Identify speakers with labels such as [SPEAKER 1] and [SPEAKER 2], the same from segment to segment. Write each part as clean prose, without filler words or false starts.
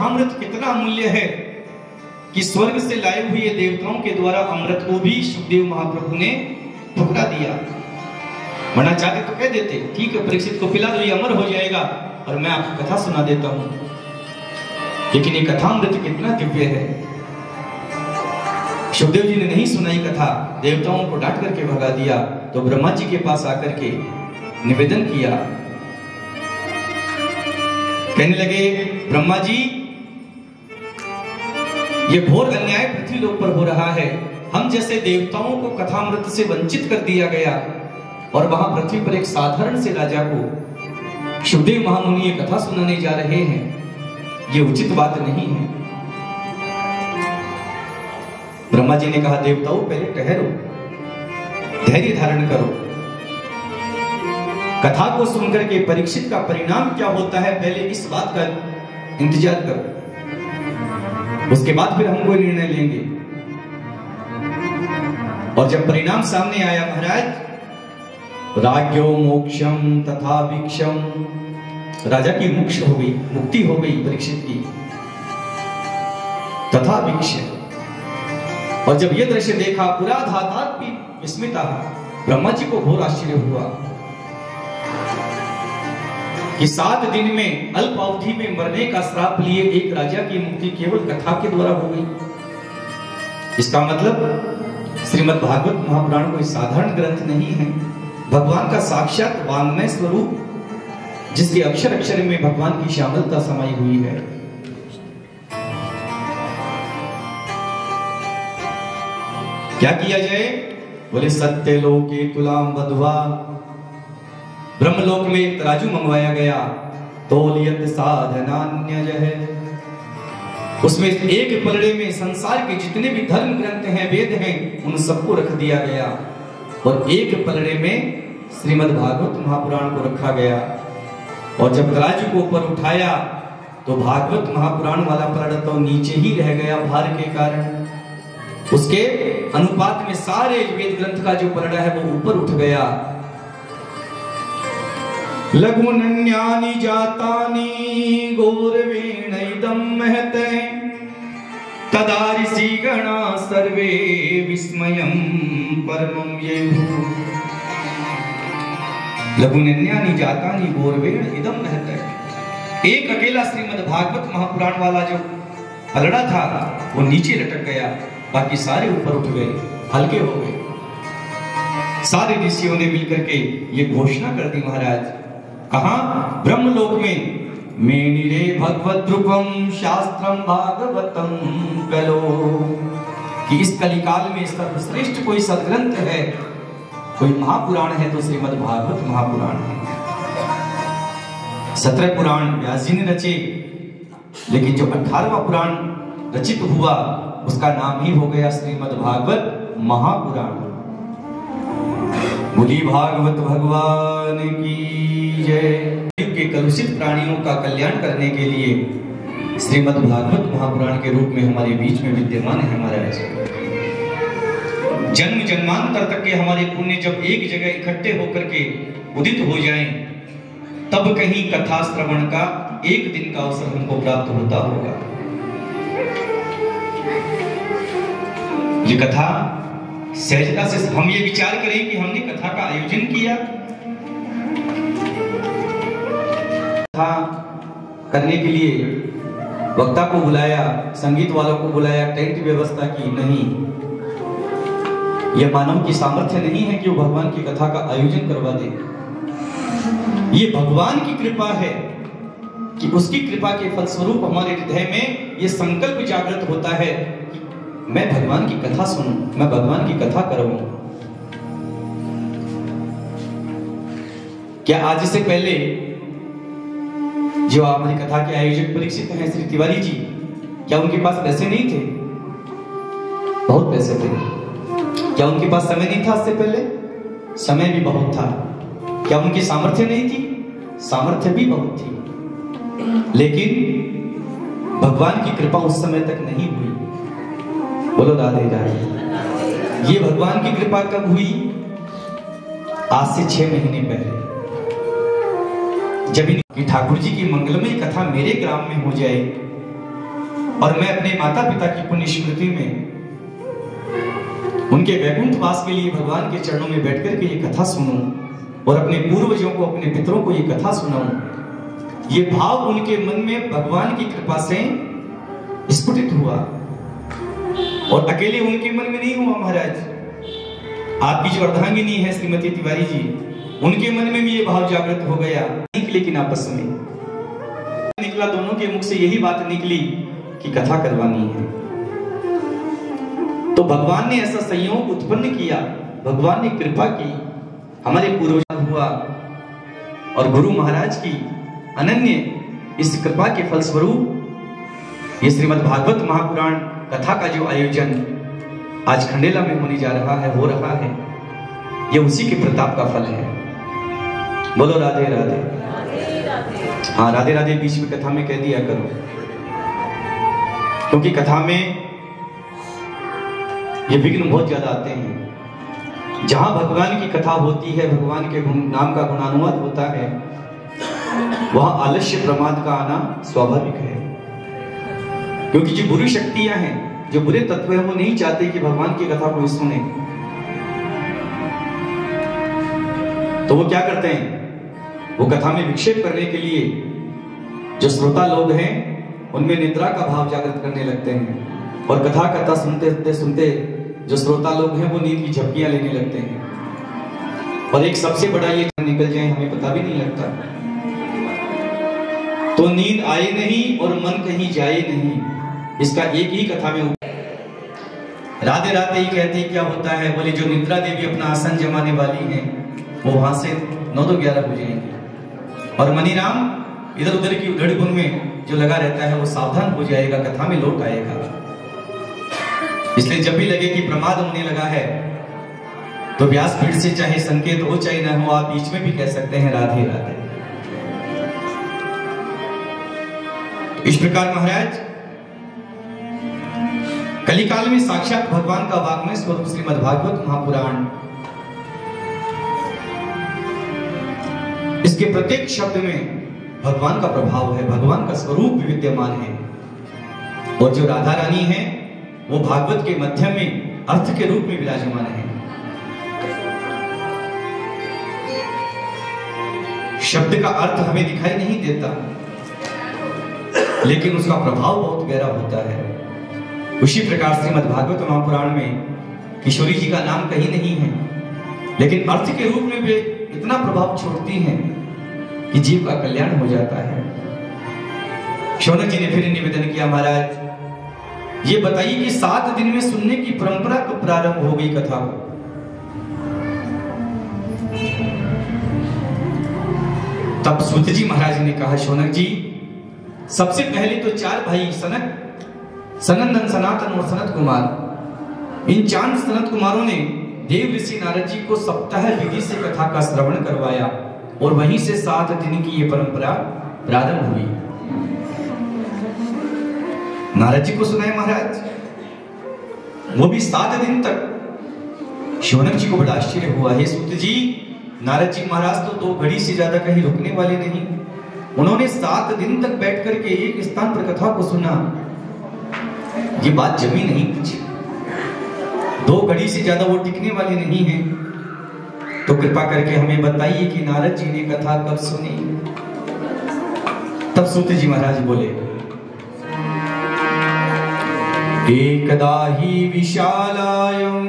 [SPEAKER 1] कथामृत कितना अमूल्य है कि स्वर्ग से लाए हुए देवताओं के द्वारा अमृत को भी सुखदेव महाप्रभु ने ठुकरा दिया। वरना चाहते तो कह देते ठीक है परीक्षित को पिला दो ये अमर हो जाएगा और मैं आपको कथा सुना देता हूं। लेकिन ये कथामृत कितना दिव्य है। सुखदेव जी ने नहीं सुनाई कथा, देवताओं को डांट करके भगा दिया। तो ब्रह्मा जी के पास आकर के निवेदन किया, कहने लगे ब्रह्मा जी ये घोर अन्याय पृथ्वी लोक पर हो रहा है। हम जैसे देवताओं को कथामृत से वंचित कर दिया गया और वहां पृथ्वी पर एक साधारण से राजा को सुखदेव महामुनि ये कथा सुनाने जा रहे हैं, ये उचित बात नहीं है। ब्रह्मा जी ने कहा देवताओं पहले ठहरो, धैर्य धारण करो, कथा को सुनकर के परीक्षित का परिणाम क्या होता है पहले इस बात का इंतजार करो, उसके बाद फिर हम कोई निर्णय लेंगे। और जब परिणाम सामने आया महाराज, राज्यो मोक्षम तथा भिक्षम, राजा की मोक्ष हो गई, मुक्ति हो गई परीक्षित की, तथा भिक्षम। और जब यह दृश्य देखा पूरा धातात भी विस्मिता, ब्रह्मा जी को घोर आश्चर्य हुआ कि 7 दिन में अल्प अवधि में मरने का श्राप लिए एक राजा की मुक्ति केवल कथा के द्वारा हो गई। इसका मतलब श्रीमद् भागवत महापुराण कोई साधारण ग्रंथ नहीं है, भगवान का साक्षात वाङ्मय स्वरूप, जिसके अक्षर अक्षर में भगवान की श्यामलता समाई हुई है। क्या किया जाए? बोले सत्य लोके तुलाम बधवा, ब्रह्मलोक में एक तराजू मंगवाया गया, तोलियत साधनान्यज है। उसमें एक पलड़े में संसार के जितने भी धर्म ग्रंथ हैं, वेद हैं, उन सबको रख दिया गया और एक पलड़े में श्रीमद् भागवत महापुराण को रखा गया। और जब तराजू को ऊपर उठाया तो भागवत महापुराण वाला पलड़ा तो नीचे ही रह गया भार के कारण। उसके अनुपात में सारे वेद ग्रंथ का जो पलड़ा है वो ऊपर उठ गया। लघुनन्यानि जातानि गौरवेण इदं महते, तदा ऋषिगणा सर्वे विस्मयं परमं येयुः। लघुनन्यानि जातानि गौरवेण इदं महते, एक अकेला श्रीमद् भागवत महापुराण वाला जो पलड़ा था वो नीचे लटक गया, बाकी सारे ऊपर उठ गए, हल्के हो गए। सारे ऋषियों ने मिलकर के ये घोषणा कर दी महाराज, कहा ब्रह्मलोक में मेनिरे भगवत रूपम शास्त्रम भागवतम कलो, कि इस कलिकाल में सर्वश्रेष्ठ कोई सदग्रंथ है, कोई महापुराण है तो श्रीमद् भागवत महापुराण है। 17 पुराण व्यास जी ने रचे, लेकिन जो 18वां पुराण रचित हुआ उसका नाम ही हो गया श्रीमद् भागवत महापुराण। बोली भागवत भगवान की जय। के कलुषित प्राणियों का कल्याण करने के लिए श्रीमद् भागवत महापुराण के रूप में हमारे बीच में विद्यमान है महाराज। जन्म जन्मांतर तक के हमारे पुण्य जब एक जगह इकट्ठे होकर के उदित हो जाएं, तब कहीं कथा श्रवण का एक दिन का अवसर हमको प्राप्त होता होगा। ये कथा सहजता से हम ये विचार करें कि हमने कथा का आयोजन किया, कथा करने के लिए वक्ता को बुलाया, संगीत वालों को बुलाया, टेंट व्यवस्था की, नहीं। यह मानव की सामर्थ्य नहीं है कि वो भगवान की कथा का आयोजन करवा दे। ये भगवान की कृपा है कि उसकी कृपा के फलस्वरूप हमारे हृदय में ये संकल्प जागृत होता है कि मैं भगवान की कथा सुनूं, मैं भगवान की कथा करूं। क्या आज से पहले जो हमारी कथा के आयोजक परीक्षित हैं श्री तिवारी जी, क्या उनके पास पैसे नहीं थे? बहुत पैसे थे। क्या उनके पास समय नहीं था? इससे पहले समय भी बहुत था। क्या उनकी सामर्थ्य नहीं थी? सामर्थ्य भी बहुत थी, लेकिन भगवान की कृपा उस समय तक नहीं हुई। बोलो राधे राधे। ये भगवान की कृपा कब हुई? आज से 6 महीने पहले, जब कि ठाकुर जी की मंगलमय कथा मेरे ग्राम में हो जाए, और मैं अपने माता पिता की पुण्य स्मृति में उनके वैकुंठ वास के लिए भगवान के चरणों में बैठकर के ये कथा सुनूं और अपने पूर्वजों को, अपने पितरों को ये कथा सुनाऊं, ये भाव उनके मन में भगवान की कृपा से स्फुटित हुआ। और अकेले उनके मन में नहीं हुआ महाराज, आपकी जो अर्धांगिनी है श्रीमती तिवारी जी, उनके मन में भी ये भाव जागृत हो गया। लेकिन आपस में निकला, दोनों के मुख से यही बात निकली कि कथा करवानी है। तो भगवान ने ऐसा संयोग उत्पन्न किया, भगवान ने कृपा की, हमारे पूर्वज हुआ और गुरु महाराज की अनन्य इस कृपा के फलस्वरूप ये श्रीमद् भागवत महापुराण कथा का जो आयोजन आज खंडेला में होने जा रहा है, हो रहा है, ये उसी के प्रताप का फल है। बोलो राधे राधे। हाँ, राधे राधे बीच में कथा में कह दिया करो, क्योंकि कथा में ये विघ्न बहुत ज्यादा आते हैं। जहां भगवान की कथा होती है, भगवान के नाम का गुणानुवाद होता है, वहां आलस्य प्रमाद का आना स्वाभाविक है। क्योंकि जो बुरी शक्तियां हैं, जो बुरे तत्व हैं, वो नहीं चाहते कि भगवान की कथा कोई सुने। तो वो क्या करते हैं, वो कथा में विक्षेप करने के लिए जो श्रोता लोग हैं उनमें निद्रा का भाव जागृत करने लगते हैं, और कथा सुनते सुनते जो श्रोता लोग हैं वो नींद की झपकियां लेने लगते हैं, और एक सबसे बड़ा ये निकल जाए हमें पता भी नहीं लगता। तो नींद आए नहीं और मन कहीं जाए नहीं, इसका एक ही कथा में राधे राधे ही कहते क्या होता है। बोले जो निद्रा देवी अपना आसन जमाने वाली हैं, वो वहां से 9-11 हो जाएंगे, और मनीराम इधर उधर की उधड़बुन में जो लगा रहता है वो सावधान हो जाएगा, कथा में लौट आएगा। इसलिए जब भी लगे कि प्रमाद होने लगा है, तो व्यासपीठ से चाहे संकेत हो चाहे ना हो, आप बीच में भी कह सकते हैं राधे राधे। इस प्रकार महाराज कलिकाल में साक्षात भगवान का वाग्मय स्वरूप श्रीमद् भागवत महापुराण, इसके प्रत्येक शब्द में भगवान का प्रभाव है, भगवान का स्वरूप भी विद्यमान है। और जो राधा रानी है वो भागवत के मध्य में अर्थ के रूप में विराजमान है। शब्द का अर्थ हमें दिखाई नहीं देता, लेकिन उसका प्रभाव बहुत गहरा होता है। उसी प्रकार श्रीमद् भागवत महापुराण में किशोरी जी का नाम कहीं नहीं है, लेकिन अर्थ के रूप में वे इतना प्रभाव छोड़ती हैं कि जीव का कल्याण हो जाता है। शौनक जी ने फिर निवेदन किया, महाराज ये बताइए कि 7 दिन में सुनने की परंपरा कब प्रारंभ हो गई कथा को? तब सूत जी महाराज ने कहा, शौनक जी सबसे पहले तो 4 भाई सनक, सनंदन, सनातन और सनत कुमार, इन 4 सनत कुमारों ने देव ऋषि नारद जी को सप्ताह विधि से कथा का श्रवण करवाया, और वहीं से 7 दिन की ये परंपरा प्रारंभ हुई। नारद जी को सुनाए महाराज, वो भी 7 दिन तक। शौनक जी को बड़ा आश्चर्य हुआ, हे सूत जी, नारद जी महाराज तो 2 घड़ी से ज्यादा कहीं रुकने वाले नहीं, उन्होंने 7 दिन तक बैठ करके एक स्थान पर कथा को सुना। ये बात जमी नहीं कुछ, 2 घड़ी से ज्यादा वो टिकने वाले नहीं हैं। तो कृपा करके हमें बताइए कि नारद जी ने कथा कब सुनी? तब सूत जी महाराज बोले, एकदा हि विशालायं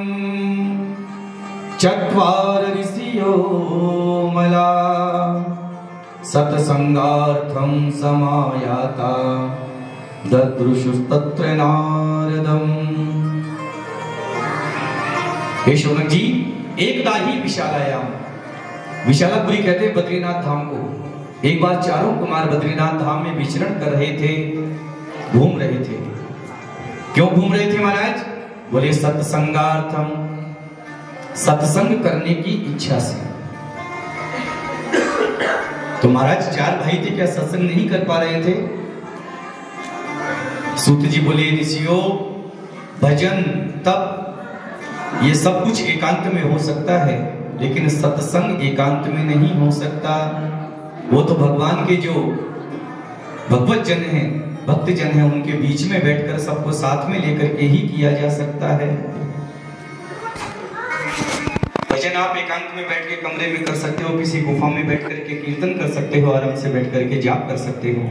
[SPEAKER 1] चत्वार ऋषियो मला सत्संगार्थं समायाता ददृशुस्तत्र नारदम्। हे शौनक जी, एकदा ही विशालायाम, विशालापुरी कहते हैं बद्रीनाथ धाम को। एक बार 4 कुमार बद्रीनाथ धाम में विचरण कर रहे थे, घूम रहे थे। क्यों घूम रहे थे महाराज? बोले सत्संगार्थम, सत्संग करने की इच्छा से। तो महाराज 4 भाई थे, क्या सत्संग नहीं कर पा रहे थे? सूत जी बोले, ऋषियों भजन तप ये सब कुछ एकांत में हो सकता है, लेकिन सत्संग एकांत में नहीं हो सकता। वो तो भगवान के जो भगवत जन हैं भक्तजन है उनके बीच में बैठकर सबको साथ में लेकर के ही किया जा सकता है। भजन आप एकांत में बैठ के कमरे में कर सकते हो, किसी गुफा में बैठ करके कीर्तन कर सकते हो, आराम से बैठ करके जाप कर सकते हो,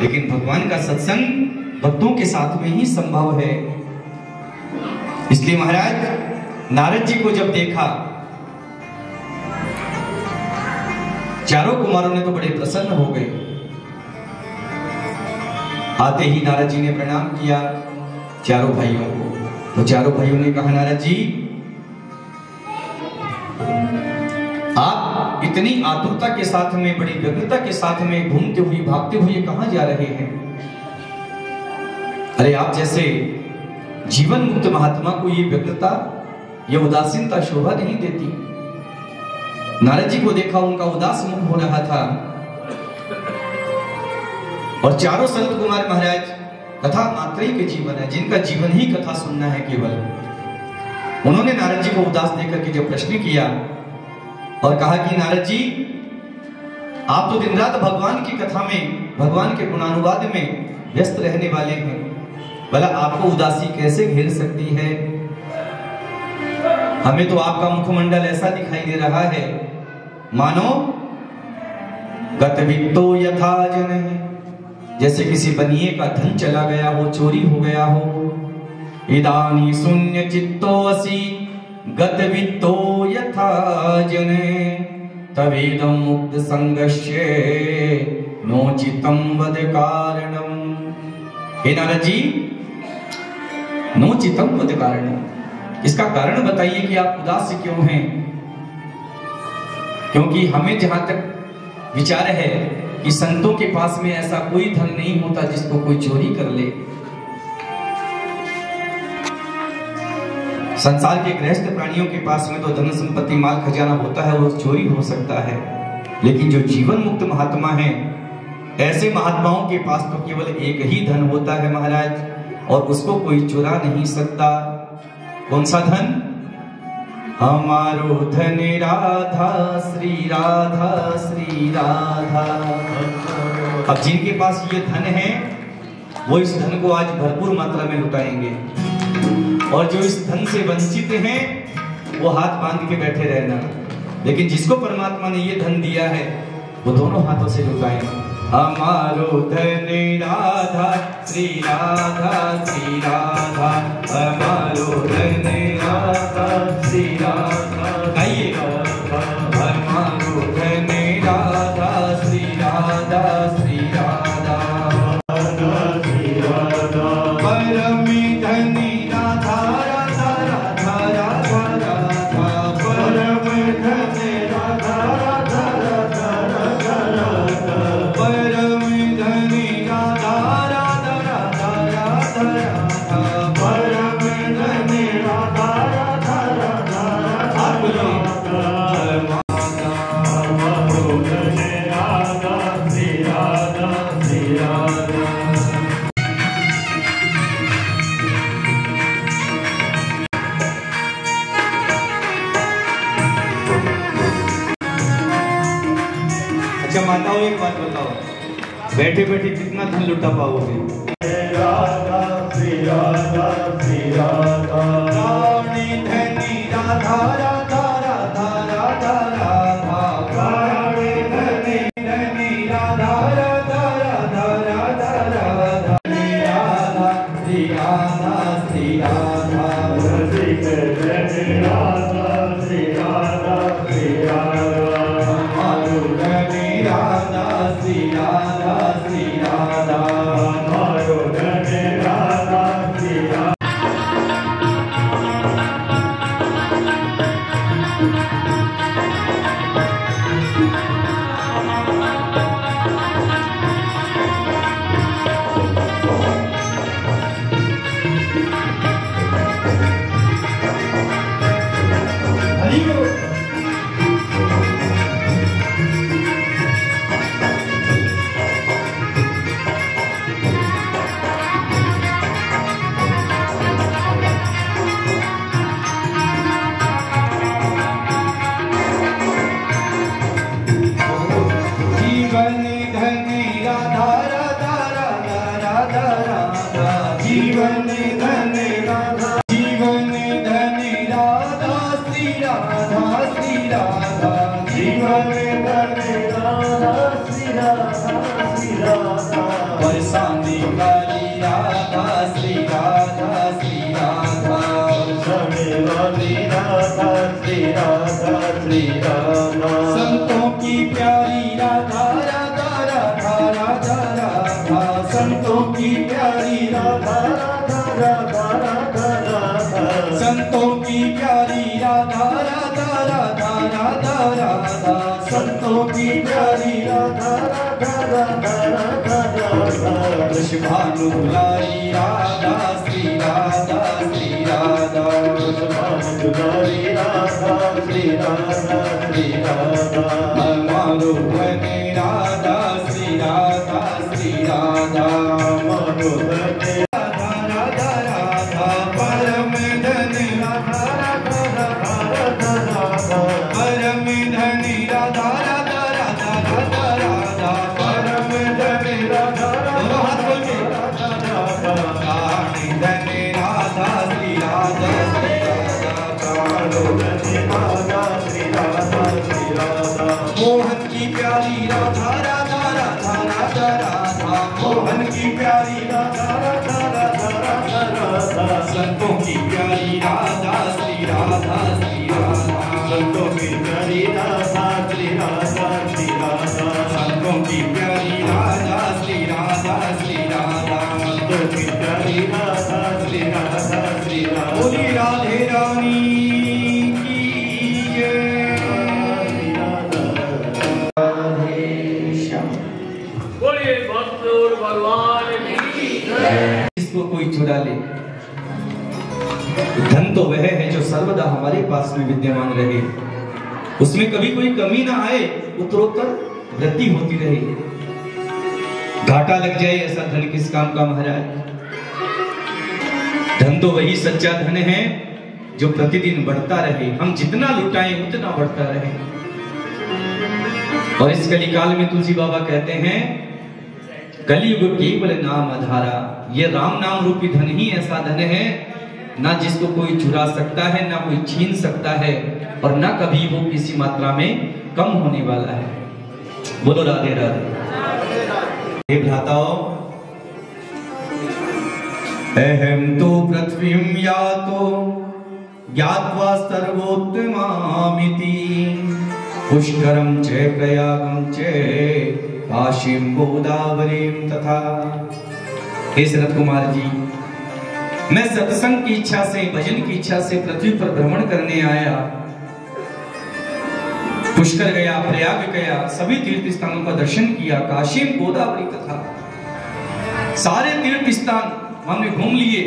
[SPEAKER 1] लेकिन भगवान का सत्संग भक्तों के साथ में ही संभव है। इसलिए महाराज नारद जी को जब देखा, चारों कुमारों ने तो बड़े प्रसन्न हो गए। आते ही नारद जी ने प्रणाम किया चारों भाइयों को। तो चारों भाइयों ने कहा, नारद जी आप इतनी आतुरता के साथ में, बड़ी व्यग्रता के साथ में घूमते हुए भागते हुए कहां जा रहे हैं? अरे आप जैसे जीवन मुक्त महात्मा को ये व्यग्रता, ये उदासीनता शोभा नहीं देती। नारद जी को देखा, उनका उदास मुख हो रहा था। और चारों संत कुमार महाराज कथा मात्र ही के जीवन है, जिनका जीवन ही कथा सुनना है केवल। उन्होंने नारद जी को उदास देकर के जब प्रश्न किया और कहा कि नारद जी आप तो दिन रात भगवान की कथा में, भगवान के गुणानुवाद में व्यस्त रहने वाले हैं, भला आपको उदासी कैसे घेर सकती है? हमें तो आपका मुखमंडल ऐसा दिखाई दे रहा है मानो गतवित्तो यथा जन है, जैसे किसी बनिए का धन चला गया हो, चोरी हो गया हो। इदानी शून्य चित्तो असि गतवित्तो यथा जने तवेदं मुक्त संगस्य नोचितं वद कारणम। हे नारद जी, नोचितं वद कारणम, इसका कारण बताइए कि आप उदास क्यों हैं? क्योंकि हमें जहां तक विचार है कि संतों के पास में ऐसा कोई धन नहीं होता जिसको कोई चोरी कर ले। संसार के गृहस्थ प्राणियों के पास में तो धन संपत्ति, माल खजाना होता है, वो चोरी हो सकता है, लेकिन जो जीवन मुक्त महात्मा है, ऐसे महात्माओं के पास तो केवल एक ही धन होता है महाराज, और उसको कोई चुरा नहीं सकता। कौन सा धन? हमारो धन राधा श्री राधा श्री राधा। अब जिनके पास ये धन है वो इस धन को आज भरपूर मात्रा में लुटाएंगे, और जो इस धन से वंचित हैं वो हाथ बांध के बैठे रहना। लेकिन जिसको परमात्मा ने ये धन दिया है वो दोनों हाथों से लुटाएं। हमारो धन राधा श्री राधा श्री राधा, हमारो धन राधा श्री राधा। गाइए, हमारो धन राधा श्री राधा श्री राधा, परम धनी राधा राधा राधा राधा राधा, परम धनी राधा राधा राधा राधा राधा, परम धनी राधा राधा राधा राधा राधा, परम धनी राधा राधा राधा राधा। आप बोलो, हमारो धनी राधा श्री राधा श्री राधा। अच्छा माताओं, एक बात बताओ, बैठे बैठे कितना धन लुटा पाओगे? राधा श्री राधा श्री राधा, रानी धनी राधा राधा राधा राधा राधा, रानी धनी धनी राधा राधा राधा राधा राधा, राधा श्री राधा श्री राधा, श्री धनी राधा श्री राधा श्री राधा, हमारो धनी राधा श्री राधा श्री राधा, हमारो धनी राधा श्री राधा। जीवन धन राधा, जीवन धन राधा, श्री राधा श्री राधा, जीवन धन राधा, श्री राधा श्री राधा, बरसाने वाली राधा, श्री राधा श्री राधा, बरसाने वाली राधा, श्री राधा श्री राधा, संतों की प्यारी राधा, राधा राधा राधा राधा, संतों की प्यारी राधा, राधा राधा राधा राधा, संतों की प्यारी राधा, राधा राधा राधा राधा, संतों की प्यारी राधा, राधा राधा राधा राधा, वृषभानु दुलारी राधा, श्री राधा श्री राधा, वृषभानु दुलारी राधा, श्री राधा श्री राधा, मारो बने राधा, श्री राधा श्री राधा, मारो बने राधा, राधा राधा, परम धन राधा, राधा राधा राधा राधा, परम धन राधा, राधा राधा राधा राधा, परम धन राधा, दोनों हाथ खोल के राधा राधा, काणी धन राधा, श्री राधा श्री राधा, कालो धन राधा, श्री राधा श्री राधा, मोहन की प्यारी राधा, राधा राधा राधा राधा, मोहन की प्यारी राधा, राधा राधा राधा राधा, संतों की प्यारी राधा, श्री राधा श्री राधा, संतों की प्यारी राधा, श्री राधा श्री राधा, संतों की प्यारी राधा, श्री राधा श्री राधा, संतों की प्यारी राधा, श्री राधा श्री राधा, बोली राधे रानी की जय।
[SPEAKER 2] बोलिए भक्त और भगवान की जय।
[SPEAKER 1] इसको कोई चुरा ले, धन तो वह है जो सर्वदा हमारे पास में विद्यमान रहे, उसमें कभी कोई कमी ना आए, उत्तरोत्तर वृद्धि होती रहे। घाटा लग जाए ऐसा धन किस काम का महाराज? धन तो वही सच्चा धन है जो प्रतिदिन बढ़ता रहे, हम जितना लुटाएं उतना बढ़ता रहे। और इस कलिकाल में तुलसी बाबा कहते हैं कलियुग केवल नाम आधारा, ये राम नाम रूपी धन ही ऐसा धन है ना जिसको कोई चुरा सकता है, ना कोई छीन सकता है, और ना कभी वो किसी मात्रा में कम होने वाला है। बोलो राधे राधे। हे भ्राताओ, अहम तो पृथ्वीं यातो ज्ञात्वा सर्वोत्तमामिति, पुष्करं च प्रयागं च काशीं गोदावरीं तथा। हे शरद कुमार जी, मैं सत्संग की इच्छा से, भजन की इच्छा से पृथ्वी पर भ्रमण करने आया, पुष्कर गया, प्रयाग गया, सभी तीर्थ स्थानों का दर्शन किया, काशी गोदावरी तथा सारे तीर्थ स्थान हमने घूम लिए।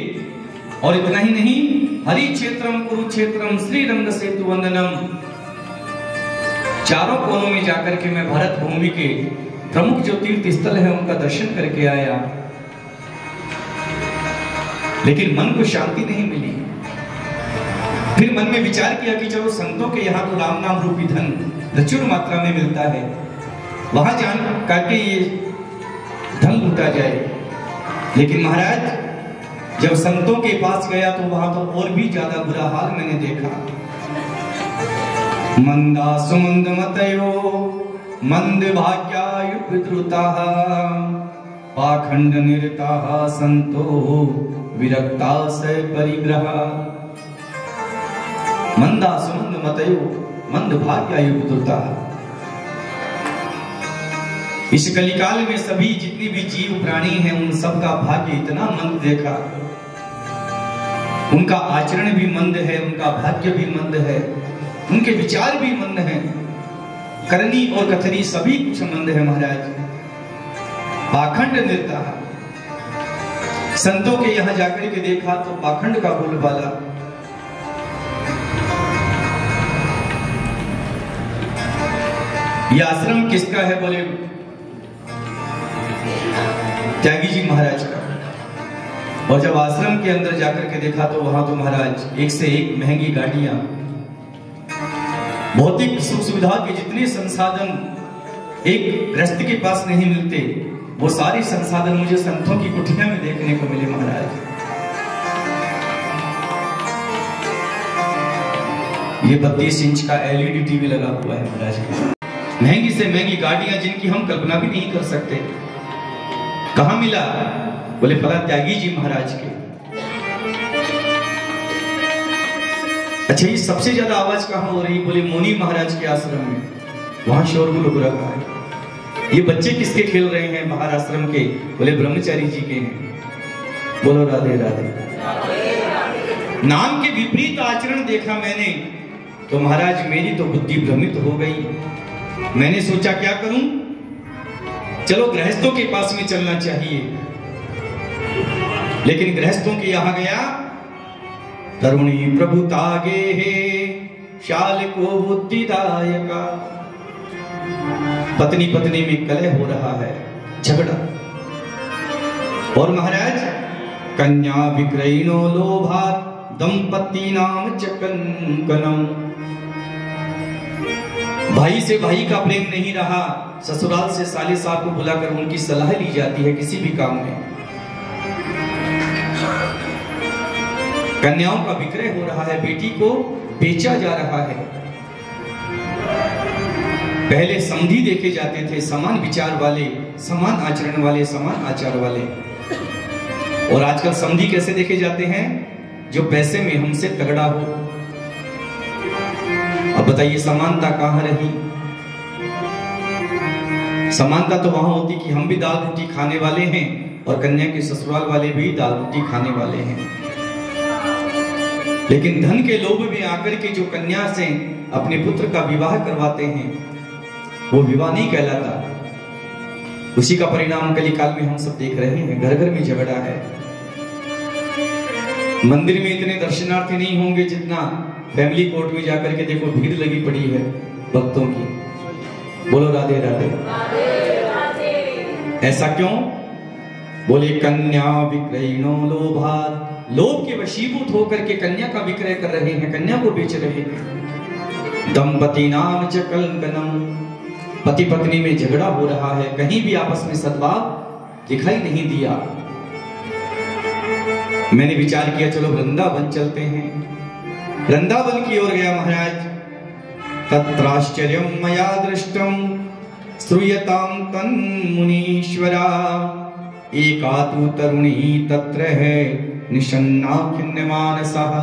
[SPEAKER 1] और इतना ही नहीं, हरि क्षेत्रम कुरुक्षेत्रम श्री रंग सेतु वंदनम, चारों कोनों में जाकर के मैं भारत भूमि के प्रमुख जो तीर्थ स्थल है उनका दर्शन करके आया, लेकिन मन को शांति नहीं मिली। फिर मन में विचार किया कि चलो संतों के यहाँ तो राम नाम रूपी धन प्रचुर मात्रा में मिलता है, वहां जान करके ये धन लूटा जाए। लेकिन महाराज, जब संतों के पास गया तो वहां तो और भी ज्यादा बुरा हाल मैंने देखा। मंदा सुमंद मतयो मंद भाग्यायु पितृताः, पाखंड निरताः संतो विरक्ता से परिग्रह। मंदा सुमंद मतयो मंद भाग्यायु पितृताः। इस कलिकाल में सभी जितनी भी जीव प्राणी हैं उन सब का भाग्य इतना मंद देखा, उनका आचरण भी मंद है, उनका भाग्य भी मंद है, उनके विचार भी मंद हैं, करनी और कथनी सभी कुछ मंद है महाराज। पाखंड निर्ता, संतों के यहां जाकर के देखा तो पाखंड का बोलबाला। यह आश्रम किसका है? बोले त्यागी जी महाराज का। और जब आश्रम के अंदर जाकर के देखा तो वहां तो महाराज एक से एक महंगी गाड़ियां, भौतिक सुख सुविधा के जितने संसाधन एक गृहस्थ के पास नहीं मिलते, वो सारे संसाधन मुझे संतों की कुटिया में देखने को मिले महाराज। ये 32 इंच का LED टीवी लगा हुआ है महाराज। महंगी से महंगी गाड़ियां जिनकी हम कल्पना भी नहीं कर सकते। कहां मिला? बोले फला त्यागी जी महाराज के। अच्छा, ये सबसे ज्यादा आवाज कहां हो रही? बोले मुनि महाराज के आश्रम में, वहां शोरगुल हो रहा है। ये बच्चे किसके खेल रहे हैं बाहर आश्रम के? बोले ब्रह्मचारी जी के हैं। बोलो राधे राधे। नाम के विपरीत आचरण देखा मैंने तो महाराज मेरी तो बुद्धि भ्रमित हो गई। मैंने सोचा क्या करूं, चलो गृहस्थों के पास में चलना चाहिए। लेकिन गृहस्थों के यहां गया, तरुणी प्रभु तागे हे शाल को बुद्धिदायका। पत्नी पत्नी में कलह हो रहा है, झगड़ा। और महाराज कन्या विक्रयिनो लोभात दंपति नाम चकनकनम। भाई से भाई का प्रेम नहीं रहा, ससुराल से साले साहब को बुलाकर उनकी सलाह ली जाती है किसी भी काम में। कन्याओं का विक्रय हो रहा है, बेटी को बेचा जा रहा है। पहले समधी देखे जाते थे, समान विचार वाले, समान आचरण वाले, समान आचार वाले। और आजकल समधी कैसे देखे जाते हैं? जो पैसे में हमसे तगड़ा हो। अब बताइए समानता कहां रही? समानता तो वहां होती कि हम भी दाल रोटी खाने वाले हैं और कन्या के ससुराल वाले भी दाल रोटी खाने वाले हैं। लेकिन धन के लोभ में आकर के जो कन्या से अपने पुत्र का विवाह करवाते हैं, वो विवाह नहीं कहलाता। उसी का परिणाम कलिकाल में हम सब देख रहे हैं। घर घर में झगड़ा है। मंदिर में इतने दर्शनार्थी नहीं होंगे जितना फैमिली कोर्ट में जाकर के देखो भीड़ लगी पड़ी है भक्तों की। बोलो राधे राधे। ऐसा क्यों? बोले कन्या विक्रयिनो लोभात। लोभ के वशीभूत होकर के कन्या का विक्रय कर रहे हैं, कन्या को बेच रहे हैं। दंपति नाम च कलंकनम। पति पत्नी में झगड़ा हो रहा है, कहीं भी आपस में सद्भाव दिखाई नहीं दिया। मैंने विचार किया चलो वृंदावन चलते हैं। वृंदावन की ओर गया महाराज। तत्राश्चर्यं मया दृष्टं श्रूयतां तन्मुनीश्वरा। एका तु तरुणी तत्र है निषन्ना खिन्नमानसः।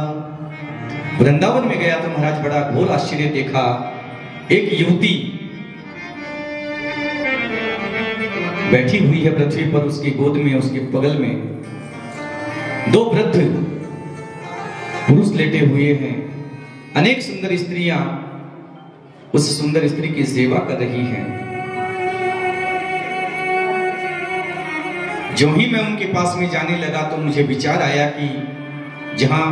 [SPEAKER 1] वृंदावन में गया तो महाराज बड़ा घोर आश्चर्य देखा। एक युवती बैठी हुई है पृथ्वी पर, उसकी गोद में, उसके बगल में दो वृद्ध पुरुष लेटे हुए हैं। अनेक सुंदर स्त्रियां उस सुंदर स्त्री की सेवा कर रही हैं। जो ही मैं उनके पास में जाने लगा तो मुझे विचार आया कि जहां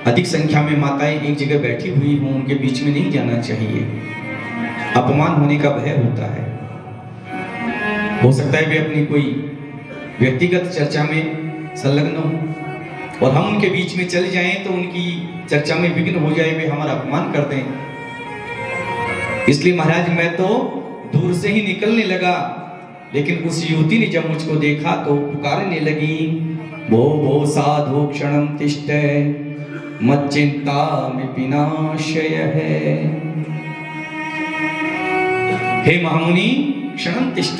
[SPEAKER 1] अधिक संख्या में माताएं एक जगह बैठी हुई हों, उनके बीच में नहीं जाना चाहिए। अपमान होने का भय होता है। हो सकता है वे अपनी कोई व्यक्तिगत चर्चा में संलग्न हो और हम उनके बीच में चले जाएं तो उनकी चर्चा में विघ्न हो जाए, वे हमारा अपमान कर दें। इसलिए महाराज मैं तो दूर से ही निकलने लगा। लेकिन उस युवती ने जब मुझको देखा तो पुकारने लगी, भो साधु क्षणं तिष्ठ मच्चिंता में विनाशय है। हे महामुनि क्षणं तिष्ठ,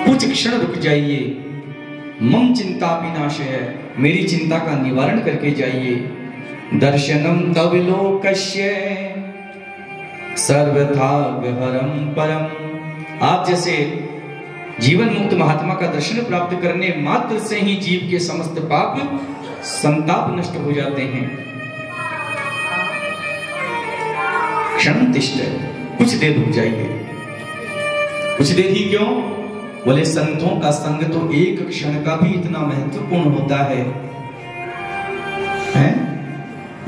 [SPEAKER 1] कुछ क्षण रुक जाइए। मम चिंता विनाशय, मेरी चिंता का निवारण करके जाइए। दर्शनम तव लोकस्य सर्वथा गहरम परम। आप जैसे जीवन मुक्त महात्मा का दर्शन प्राप्त करने मात्र से ही जीव के समस्त पाप संताप नष्ट हो जाते हैं। क्षण तिष्ठ, कुछ देर रुक जाइए। कुछ देर ही क्यों? बोले संतों का संग तो एक क्षण का भी इतना महत्वपूर्ण होता है?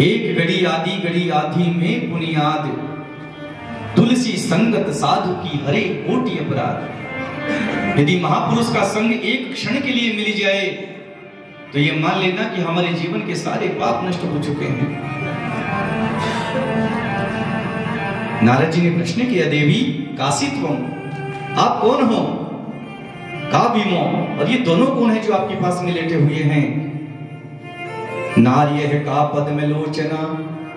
[SPEAKER 1] एक घड़ी आधी में बुनियाद, तुलसी संगत साधु की हरे कोटि अपराध। यदि महापुरुष का संग एक क्षण के लिए मिल जाए तो ये मान लेना कि हमारे जीवन के सारे पाप नष्ट हो चुके हैं। नारद जी ने प्रश्न किया, देवी काशित्वम, आप कौन हो? का भीमो, और ये दोनों कौन है जो आपके पास में लेटे हुए हैं? नार्य का पद्म लोचना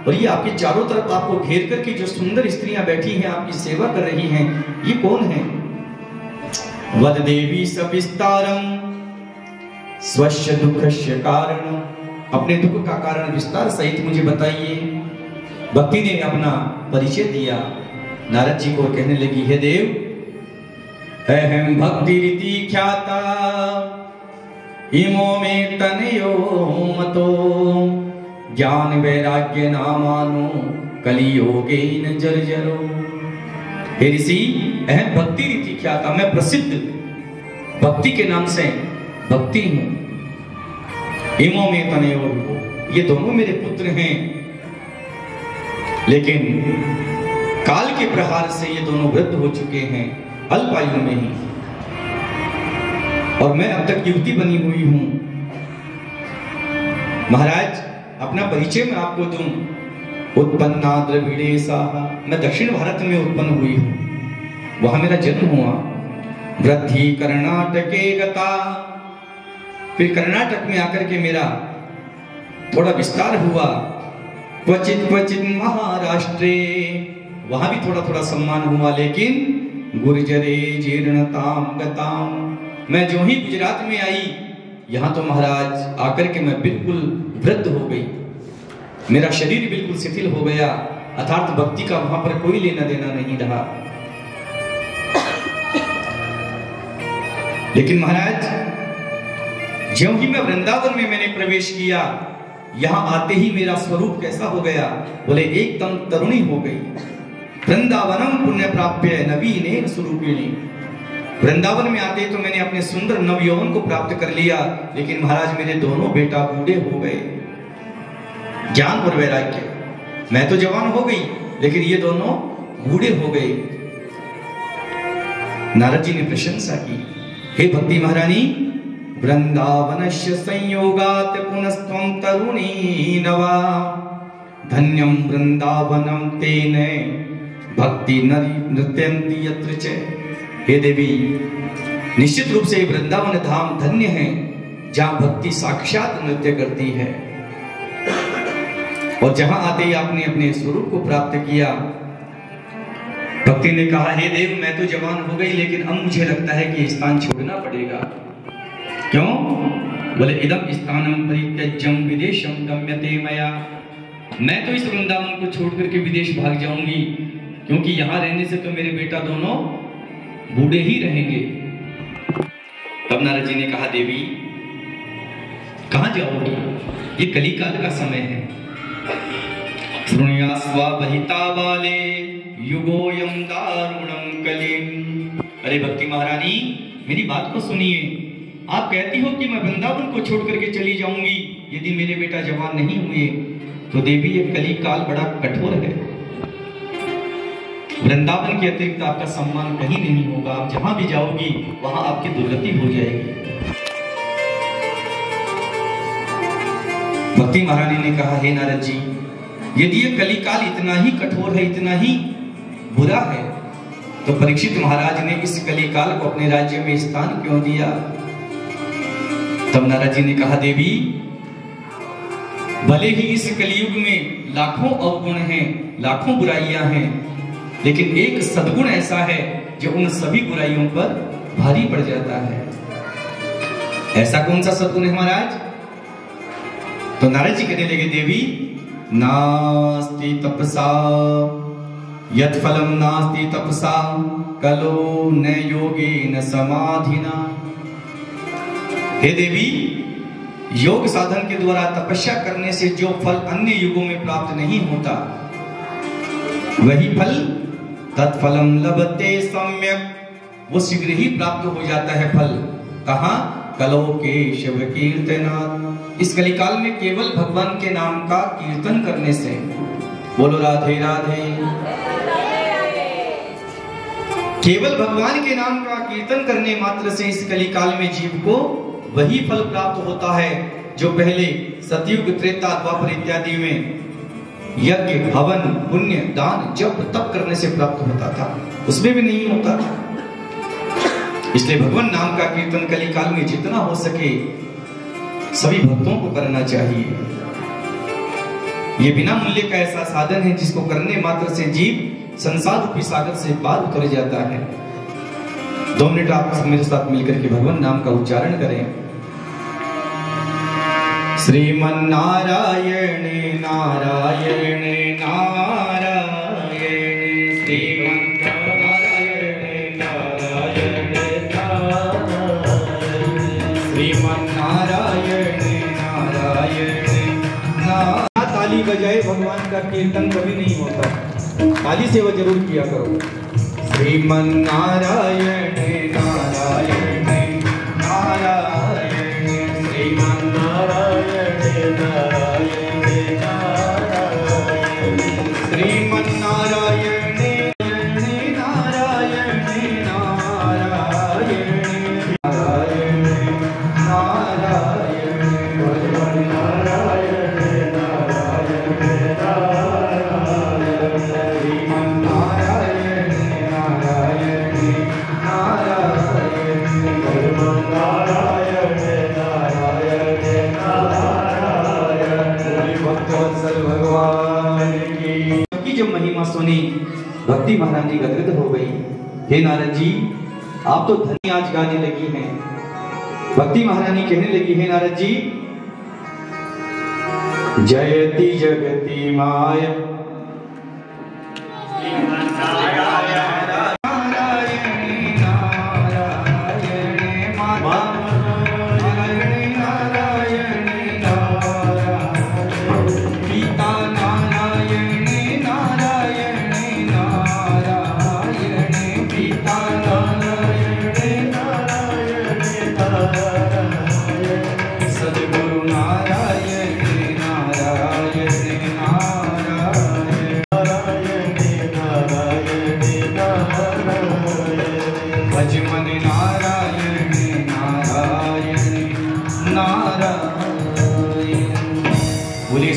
[SPEAKER 1] और ये आपके चारों तरफ आपको घेर करके जो सुंदर स्त्रियां बैठी हैं, आपकी सेवा कर रही हैं, ये कौन है? वद देवी सविस्तारम स्वस्य दुःखस्य कारणम, अपने दुख का कारण विस्तार सहित मुझे बताइए। भक्ति ने अपना परिचय दिया। नारद जी को कहने लगी, हे देव, अहम भक्ति रीति ख्याता इमो में तनयो मतो ज्ञान वैराग्य नामानो कलियोगे न जर्जरो। हे ऋषि, अहम भक्ति रीति ख्याता, मैं प्रसिद्ध भक्ति के नाम से भक्ति हूं। इमो में तनयो, ये दोनों मेरे पुत्र हैं, लेकिन काल के प्रहार से ये दोनों वृद्ध हो चुके हैं अल्पायु में ही, और मैं अब तक युवती बनी हुई हूं। महाराज, अपना परिचय मैं आपको दूं। उत्पन्ना द्रविड़े साहा, मैं दक्षिण भारत में उत्पन्न हुई हूं, वहां मेरा जन्म हुआ। वृद्धि कर्नाटके गता, फिर कर्नाटक में आकर के मेरा थोड़ा विस्तार हुआ। क्वचित क्वचित महाराष्ट्रे, वहां भी थोड़ा थोड़ा सम्मान हुआ। लेकिन गुर्जरे जीर्णताम गताम, मैं जो ही गुजरात में आई, यहां तो महाराज आकर के मैं बिल्कुल वृद्ध हो गई, मेरा शरीर बिल्कुल शिथिल हो गया, अर्थात भक्ति का वहां पर कोई लेना देना नहीं रहा। लेकिन महाराज, ज्यों ही मैं वृंदावन में मैंने प्रवेश किया, यहां आते ही मेरा स्वरूप कैसा हो गया? बोले एकदम तरुणी हो गई। वृंदावनम पुण्य प्राप्य नवीने स्वरूपिणी, वृंदावन में आते तो मैंने अपने सुंदर नवयौवन को प्राप्त कर लिया। लेकिन महाराज, मेरे दोनों बेटा बूढ़े हो गए। ज्ञान और वैराग्य, मैं तो जवान हो गई, लेकिन ये दोनों बूढ़े हो गए। नारद जी ने प्रशंसा की, हे भक्ति महारानी, वृंदावनस्य संयोगात् पुनस्त्वं तरुणी नवा, धन्यम वृंदावनम तेन भक्ति नृत्यन्ति यत्र च। हे देवी, निश्चित रूप से वृंदावन धाम धन्य है, जहां भक्ति साक्षात नृत्य करती है। और जहां आते ही आपने अपने स्वरूप को प्राप्त किया। भक्ति ने कहा, हे देव, मैं तो जवान हो गई, लेकिन अब मुझे लगता है कि स्थान छोड़ना पड़ेगा। क्यों? बोले इदम स्थानम परित्यज्यम विदेशम गम्यते मया, मैं तो इस वृंदावन को छोड़ करके विदेश भाग जाऊंगी, क्योंकि यहां रहने से तो मेरे बेटा दोनों बूढ़े ही रहेंगे। तब नारद जी ने कहा, देवी कहां जाओगी? ये कलिकाल का समय है। श्रुणुयास्वा बहिता वाले युगोयम दारुणम कलिम। अरे भक्ति महारानी, मेरी बात को सुनिए। आप कहती हो कि मैं वृंदावन को छोड़ करके चली जाऊंगी यदि मेरे बेटा जवान नहीं हुए, तो देवी ये कलिकाल बड़ा कठोर है। वृंदावन के अतिरिक्त आपका सम्मान कहीं नहीं होगा। आप जहां भी जाओगी वहां आपकी दुर्गति हो जाएगी। भक्ति महारानी ने कहा, हे नारद जी, यदि ये कलिकाल इतना ही कठोर है, इतना ही बुरा है, तो परीक्षित महाराज ने इस कलिकाल को अपने राज्य में स्थान क्यों दिया? तब नारद जी ने कहा, देवी भले ही इस कलियुग में लाखों अवगुण हैं, लाखों बुराइयां हैं, लेकिन एक सद्गुण ऐसा है जो उन सभी बुराइयों पर भारी पड़ जाता है। ऐसा कौन सा सद्गुण है महाराज? तो नारद जी कहने लगे, देवी नास्ति तपसा यत् फलम नास्ति तपसा कलो न योगेन समाधिना। हे देवी, योग साधन के द्वारा तपस्या करने से जो फल अन्य युगों में प्राप्त नहीं होता, वही फल तत्फलम लभते सम्यक, वो शीघ्र ही प्राप्त हो जाता है फल। कहां? कलो केशव कीर्तनात्, इस कलिकाल में केवल भगवान के नाम का कीर्तन करने से। बोलो राधे राधे। केवल भगवान के नाम का कीर्तन करने मात्र से इस कलिकाल में जीव को वही फल प्राप्त होता है जो पहले सतयुग, त्रेता, द्वापर इत्यादि में यज्ञ, हवन, पुण्य, दान, जप, तप करने से प्राप्त होता था, उसमें भी नहीं होता था। इसलिए भगवान नाम का कीर्तन कलिकाल में जितना हो सके सभी भक्तों को करना चाहिए। ये बिना मूल्य का ऐसा साधन है जिसको करने मात्र से जीव संसार रूपी सागर से पार उतर जाता है। 2 मिनट आप मेरे साथ मिलकर के भगवान नाम का उच्चारण करें। श्रीमन्नारायण नारायण नारायण, श्रीमन्नारायण नारायण नारायण, श्रीमन्नारायण नारायण नारायण। ताली बजाए भगवान का कीर्तन कभी नहीं होता, ताली से वो जरूर किया करो। श्रीमन्नारायण नारायण नारायण, श्रीमन्नारायण नारायण नारायण, श्रीमन्नारायण नारायण नारायण नारायण नारायण, महिमा सुनी भक्ति महारानी गदगद हो गई। हे नारद जी, आप तो धनी आज गाने लगी हैं। भक्ति महारानी कहने लगी, हे नारद जी, जयति जगति माया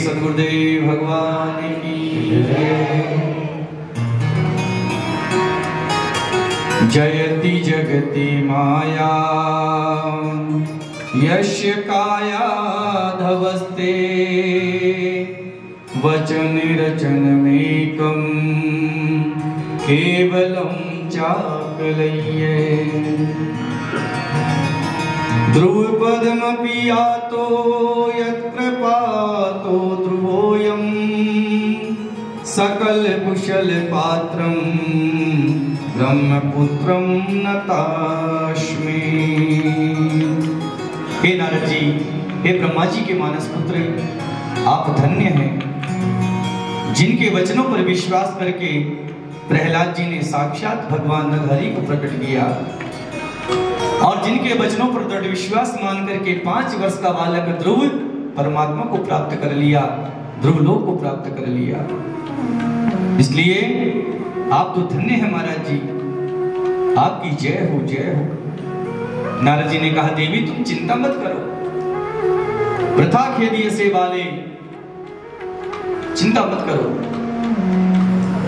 [SPEAKER 1] सद्गुरुदेव भगवान की जयति जगति माया यस्य काया धवस्ते वचन रचनमेकं केवलं चाकलय्ये ध्रुवपदमपि यातो यत्कृपातो ध्रुवोऽयं सकल कुशल पात्रं ब्रह्मपुत्रं नतास्मि। हे नारद जी, हे ब्रह्मा जी के मानस पुत्र, आप धन्य हैं जिनके वचनों पर विश्वास करके प्रहलाद जी ने साक्षात भगवान नरहरि को प्रकट किया और जिनके वचनों पर दृढ़ विश्वास मान करके 5 वर्ष का बालक ध्रुव परमात्मा को प्राप्त कर लिया, ध्रुव लोक को प्राप्त कर लिया। इसलिए आप तो धन्य हैं महाराज जी, आपकी जय हो जय हो। नारद जी ने कहा, देवी तुम चिंता मत करो, वृथा खेदिए से वाले चिंता मत करो,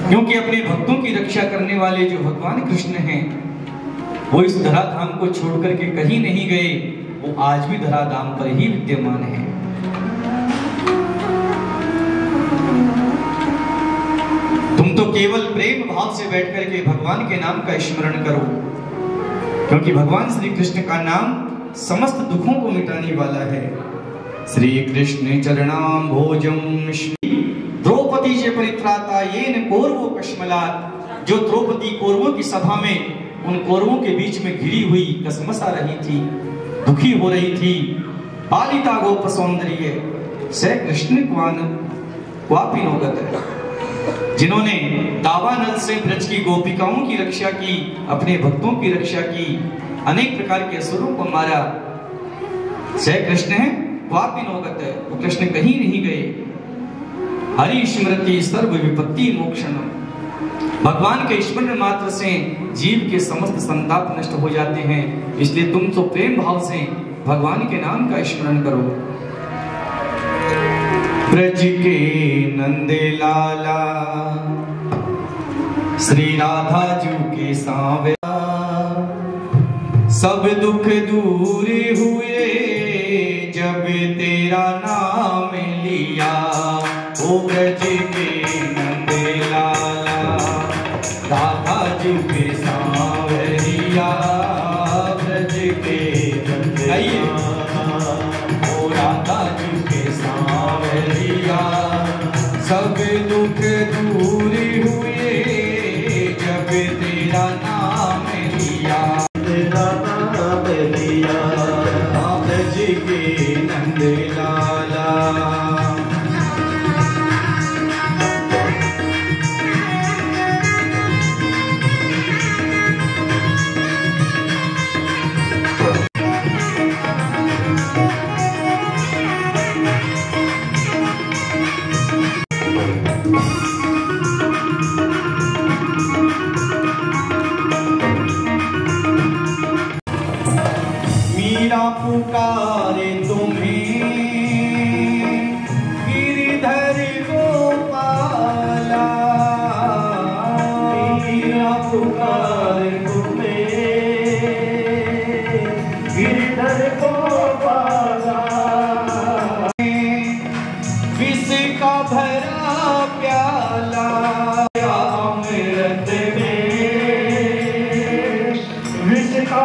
[SPEAKER 1] क्योंकि अपने भक्तों की रक्षा करने वाले जो भगवान कृष्ण हैं वो इस धराधाम को छोड़कर के कहीं नहीं गए, वो आज भी धराधाम पर ही विद्यमान है। तुम तो केवल प्रेम भाव से बैठकर के भगवान के नाम का स्मरण करो, क्योंकि भगवान श्री कृष्ण का नाम समस्त दुखों को मिटाने वाला है। श्री कृष्ण चरणाम भोजम द्रौपदी से परित्राता येन कौरवो कश्मलात। जो द्रौपदी कौरवों की सभा में उन कौरवों के बीच में घिरी हुई कसमसा रही थी, दुखी हो रही थी, पालिता गोप सौंदर्य से कृष्ण क्वापिनोगत, जिन्होंने दावानल से ब्रज की गोपिकाओं की रक्षा की, अपने भक्तों की रक्षा की, अनेक प्रकार के असुरों को मारा, से कृष्ण है क्वापिनोगत, वो कृष्ण कहीं नहीं गए। हरि स्मृति सर्व विपत्ति मोक्षणम, भगवान के स्मरण मात्र से जीव के समस्त संताप नष्ट हो जाते हैं। इसलिए तुम तो प्रेम भाव से भगवान के नाम का स्मरण करो। ब्रज के नंदे लाला श्री राधा जी के सांवरा, सब दुख दूर हुए जब तेरा नाम लिया। ओ ब्रज के नंद लाला राधा जी के सांवरिया ब्रज के नंद लाला ओ राधा जी के सांवरिया सब दुख दूर हुए जब तेरा नाम लिया तेरा नाम लिया ब्रज के नंद लाला। मीरा पुकारे तुम्हें गिरिधर गोपाला मीरा पुकारे तुम्हें गिरिधर गोपाला विष का भरा प्याला अमृत में विष का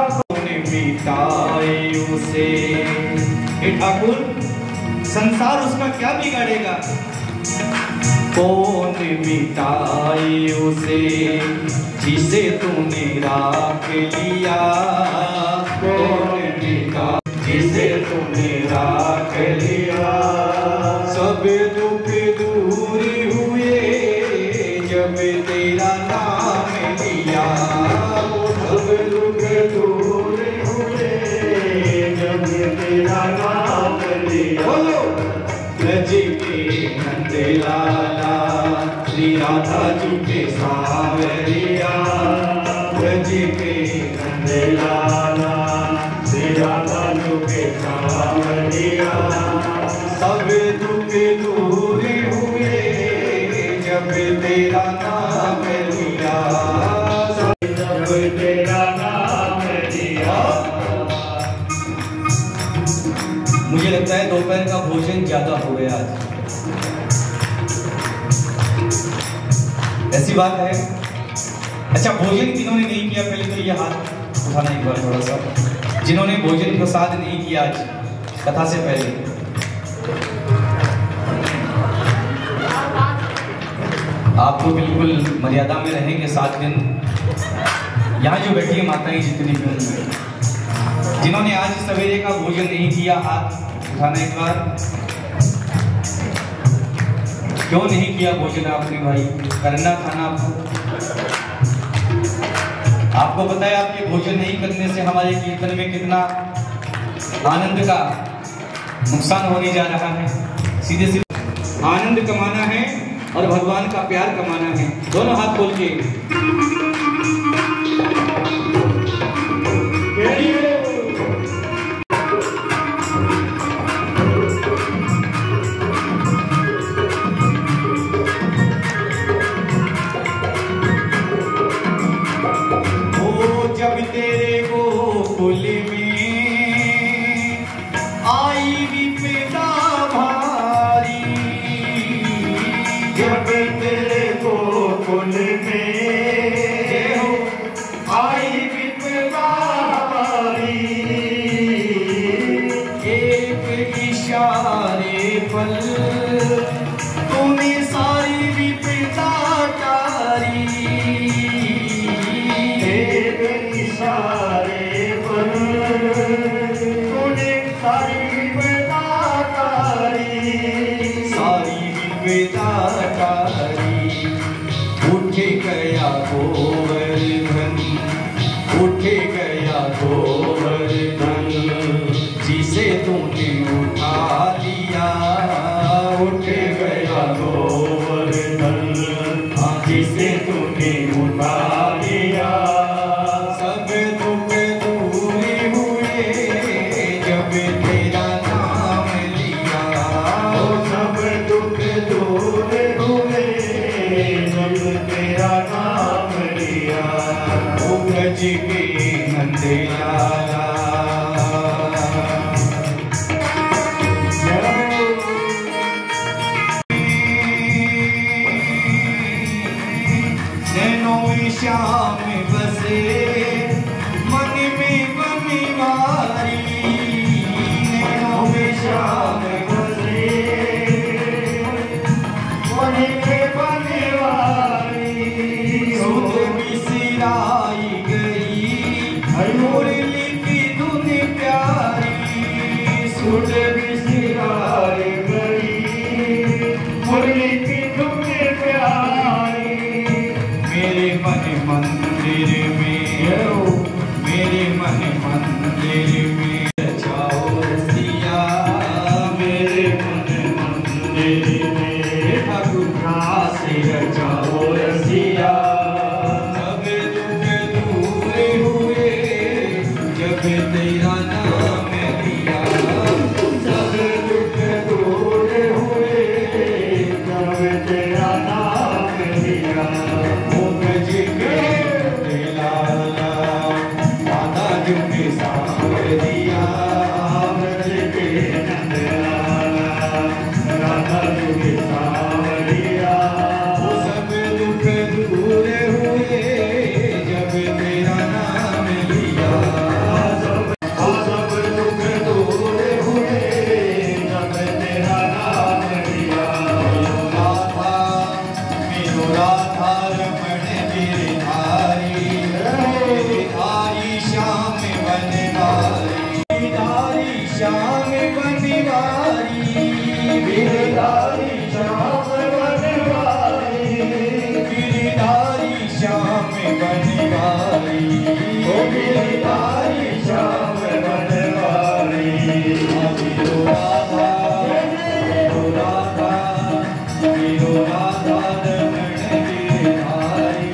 [SPEAKER 1] उसे हे ठाकुर संसार उसका क्या बिगाड़ेगा कौन मिटाए उसे जिसे तूने राख लिया कौन मिटा जिसे तूने राख लिया सब दुख दूर हुए जब तेरा नाम लिया सब दुख दूर तेरा नाम लिया बोलो ब्रज के नंद लाला श्री राधा जी के सांवरिया ब्रज के नंद लाला श्री राधा जी के सांवरिया सब दुख दूर हुए जब तेरा नाम लिया जब तेरा नाम लिया। मुझे लगता है दोपहर का भोजन ज्यादा हो गया आज। ऐसी बात है। अच्छा भोजन जिन्होंने नहीं किया पहले तो ये हाथ उठाना एक बार थोड़ा सा, जिन्होंने भोजन प्रसाद नहीं किया आज कथा से पहले। आप तो बिल्कुल मर्यादा में रहेंगे 7 दिन। यहाँ जो बैठी है माताएं जितनी भी होंगी, जिन्होंने आज सवेरे का भोजन नहीं किया हाथ उठाना एक बार। क्यों नहीं किया भोजन आपने भाई? करना था ना आपको पता है आपके भोजन नहीं करने से हमारे कीर्तन में कितना आनंद का नुकसान होने जा रहा है। सीधे सीधे आनंद कमाना है और भगवान का प्यार कमाना है। दोनों हाथ खोल के तूने सारी विपदा तारी, सारे पल तूने सारी विपदा तारी, सारी विपदा तारी। उठ गया गोवर्धन, उठ गया गोवर्धन, जिसे तूने उठा लिया। उठ गया गोवर्धन, जिसे तूने उठा लिया। सब दुख दूर हुए जब तेरा नाम लिया। सब दुख दूर हुए जब तेरा नाम लिया। ओ ब्रज के नंद लाला,
[SPEAKER 3] सियारे बड़ी मुरली की धुन प्यारी मेरे मन मंदिर में मेरे मन मंदिर में जाओ सिया मेरे मन मंदिर में ठाकुर से जाओ सिया जब दुख दूर हुए जब तेरा नाम लिया जब दुख दूर हुए जब तेरा नाम लिया ओ गज के लाला दादा जो के सावर दिया गज के नंद लाला दादा जो के सावर दिया सब दुख दूर हुए जब तेरा नाम लिया सब दुख दूर हुए जब तेरा नाम लिया मेरो राधा रमण गिरधारी गिरधारी श्याम बनवारी गिरधारी श्याम बनवारी गिरधारी श्याम बनवारी गिरधारी श्याम बनवारी ओ गिरधारी श्याम बनवारी मेरो राधा मेरो राधा मेरो राधा रमण गिरधारी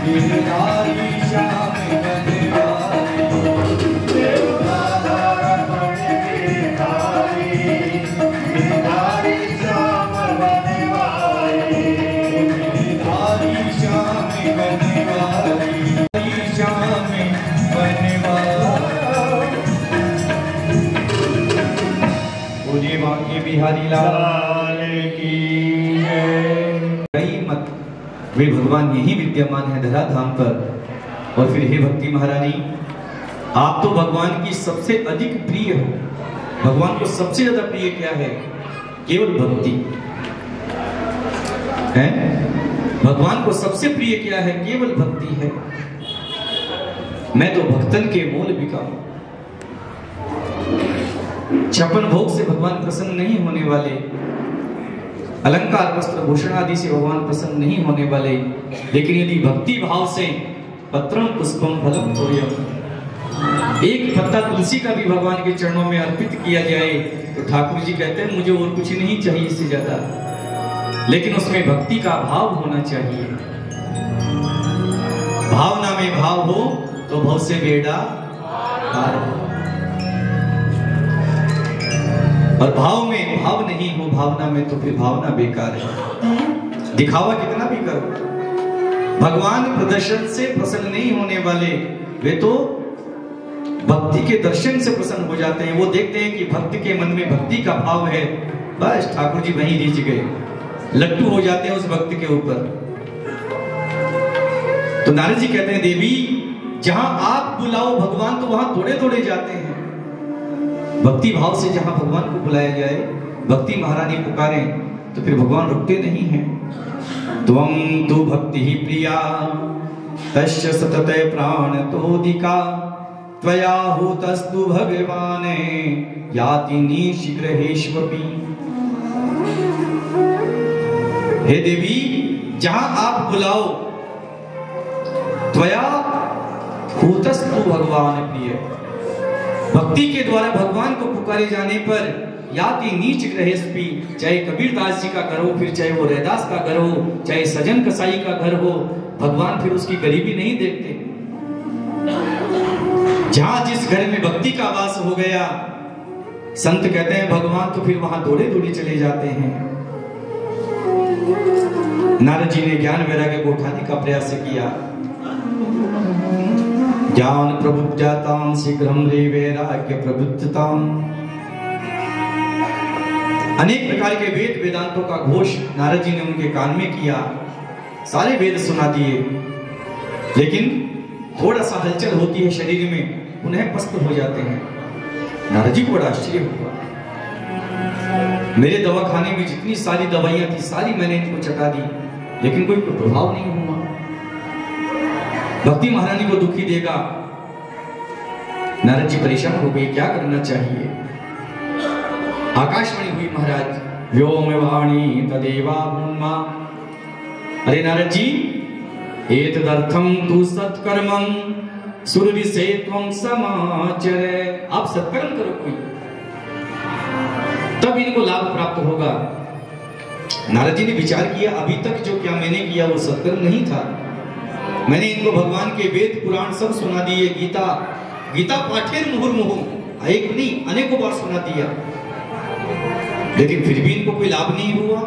[SPEAKER 3] गिरधारी श्याम बनवारी मेरो राधा रमण गिरधारी गिरधारी श्याम बनवारी गिरधारी श्याम बनवारी श्याम बनवारी पूरी बांके बिहारी लाल की
[SPEAKER 1] कहीं मत वे भगवान यही विद्यमान है धराधाम पर। और फिर हे भक्ति महारानी, आप तो भगवान की सबसे अधिक प्रिय हो। भगवान को सबसे ज्यादा प्रिय क्या है? केवल भक्ति है। भगवान को सबसे प्रिय क्या है? केवल भक्ति है। मैं तो भक्तन के मोल बिका हूं। 56 भोग से भगवान प्रसन्न नहीं होने वाले, अलंकार वस्त्र भूषण आदि से भगवान प्रसन्न नहीं होने वाले, लेकिन यदि भक्ति भाव से पत्रम पुष्पम फलम तोयम, एक पत्ता तुलसी का भी भगवान के चरणों में अर्पित किया जाए तो ठाकुर जी कहते हैं मुझे और कुछ नहीं चाहिए इससे ज्यादा, लेकिन उसमें भक्ति का भाव होना चाहिए। भावना में भाव हो तो भव से बेड़ा पार हो। और भाव में भाव नहीं हो, भावना में, तो फिर भावना बेकार है। दिखावा कितना भी करो, भगवान प्रदर्शन से प्रसन्न नहीं होने वाले, वे तो भक्ति के दर्शन से प्रसन्न हो जाते हैं। वो देखते हैं कि भक्त के मन में भक्ति का भाव है, बस ठाकुर जी वहीं रीझ गए, लट्टू हो जाते हैं उस भक्त के ऊपर। तो नारद जी कहते हैं देवी जहां आप बुलाओ भगवान तो वहां थोड़े थोड़े जाते हैं। भक्ति भाव से जहां भगवान को बुलाया जाए, भक्ति महारानी पुकारें तो फिर भगवान रुकते नहीं हैं। त्वं तु भक्ति ही प्रिया तस्य सतते प्राण तोदिका त्वया हुतस्तु भगवाने याति निशीघ्रहेष्वपि। हे देवी जहां आप बुलाओ, त्वया हुतस्तु भगवान प्रिय, भक्ति के द्वारा भगवान को पुकारे जाने पर याति नीच ग्रहेस्पी, चाहे कबीर दास जी का घर हो, फिर चाहे वो रैदास का घर हो, चाहे सजन कसाई का घर हो, भगवान फिर उसकी गरीबी नहीं देखते। जहां जिस घर में भक्ति का वास हो गया, संत कहते हैं भगवान तो फिर वहां दौड़े दौड़े चले जाते हैं। नारद जी ने ज्ञान वैराग्य को उठाने का प्रयास किया। ज्ञान प्रबुद्धातां शीघ्रं रे वैराग्य प्रबुद्धतां। अनेक प्रकार के वेद वेदांतों का घोष नारद जी ने उनके कान में किया, सारे वेद सुना दिए, लेकिन थोड़ा सा हलचल होती है शरीर में, पुनः पस्त हो जाते हैं। नारद जी को बड़ा आश्चर्य हुआ, मेरे दवाखाने में जितनी सारी दवाइयां थी सारी मैंने इनको चटा दी, लेकिन कोई प्रभाव नहीं हुआ। भक्ति महारानी को दुखी देगा। नारद जी परेशान हो गए, क्या करना चाहिए। आकाशवाणी हुई महाराज, व्योमवाणी तदेवा भूमा। अरे नारद जी, एतदर्थम तु सत्कर्मं सुरविषेत्वं समाचरे। आप सत्कर्म करो कोई, तब इनको लाभ प्राप्त होगा। नारद जी ने विचार किया, अभी तक जो क्या मैंने किया वो सत्कर्म नहीं था। मैंने इनको भगवान के वेद पुराण सब सुना दिए, गीता पाठेर मुहुर्मुहु, एक नहीं अनेकों बार सुना दिया, लेकिन फिर भी इनको कोई लाभ नहीं हुआ।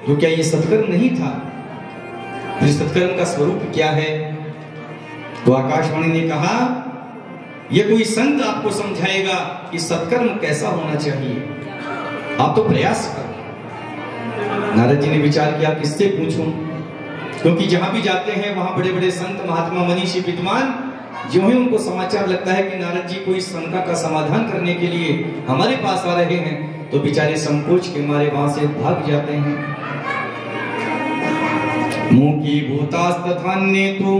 [SPEAKER 1] तो क्या ये सत्कर्म नहीं था? फिर सत्कर्म का स्वरूप क्या है? तो आकाशवाणी ने कहा, ये कोई संत आपको समझाएगा कि सत्कर्म कैसा होना चाहिए, आप तो प्रयास करो। नारद जी ने विचार किया, किससे पूछूं, क्योंकि जहां भी जाते हैं वहां बड़े बड़े संत महात्मा मनीषी विद्वान, जो ही उनको समाचार लगता है कि नारद जी कोई शंका का समाधान करने के लिए हमारे पास आ रहे हैं, तो बेचारे संकोच के मारे वहां से भाग जाते हैं। मुखी भूतास्तथान्ये तु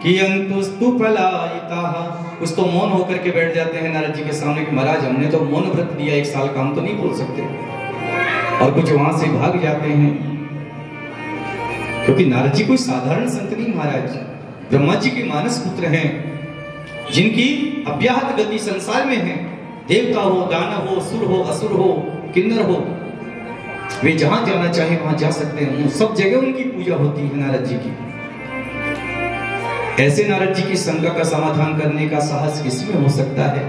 [SPEAKER 1] कियंतुस्तु पलायिताः। कुछ तो मौन होकर के बैठ जाते हैं नारद जी के सामने कि महाराज हमने तो मौन व्रत दिया, 1 साल का हम तो नहीं बोल सकते, और कुछ वहां से भाग जाते हैं। क्योंकि नारद जी कोई साधारण संत नहीं महाराज, ब्रह्मा जी के मानस पुत्र हैं, जिनकी अव्याहत गति संसार में है। देवता हो, दानव हो, सुर हो, असुर हो, किन्नर हो, वे जहां जाना चाहे वहां जा सकते हैं। सब जगह उनकी पूजा होती है नारद जी की। ऐसे नारद जी की शंका का समाधान करने का साहस किसमें हो सकता है?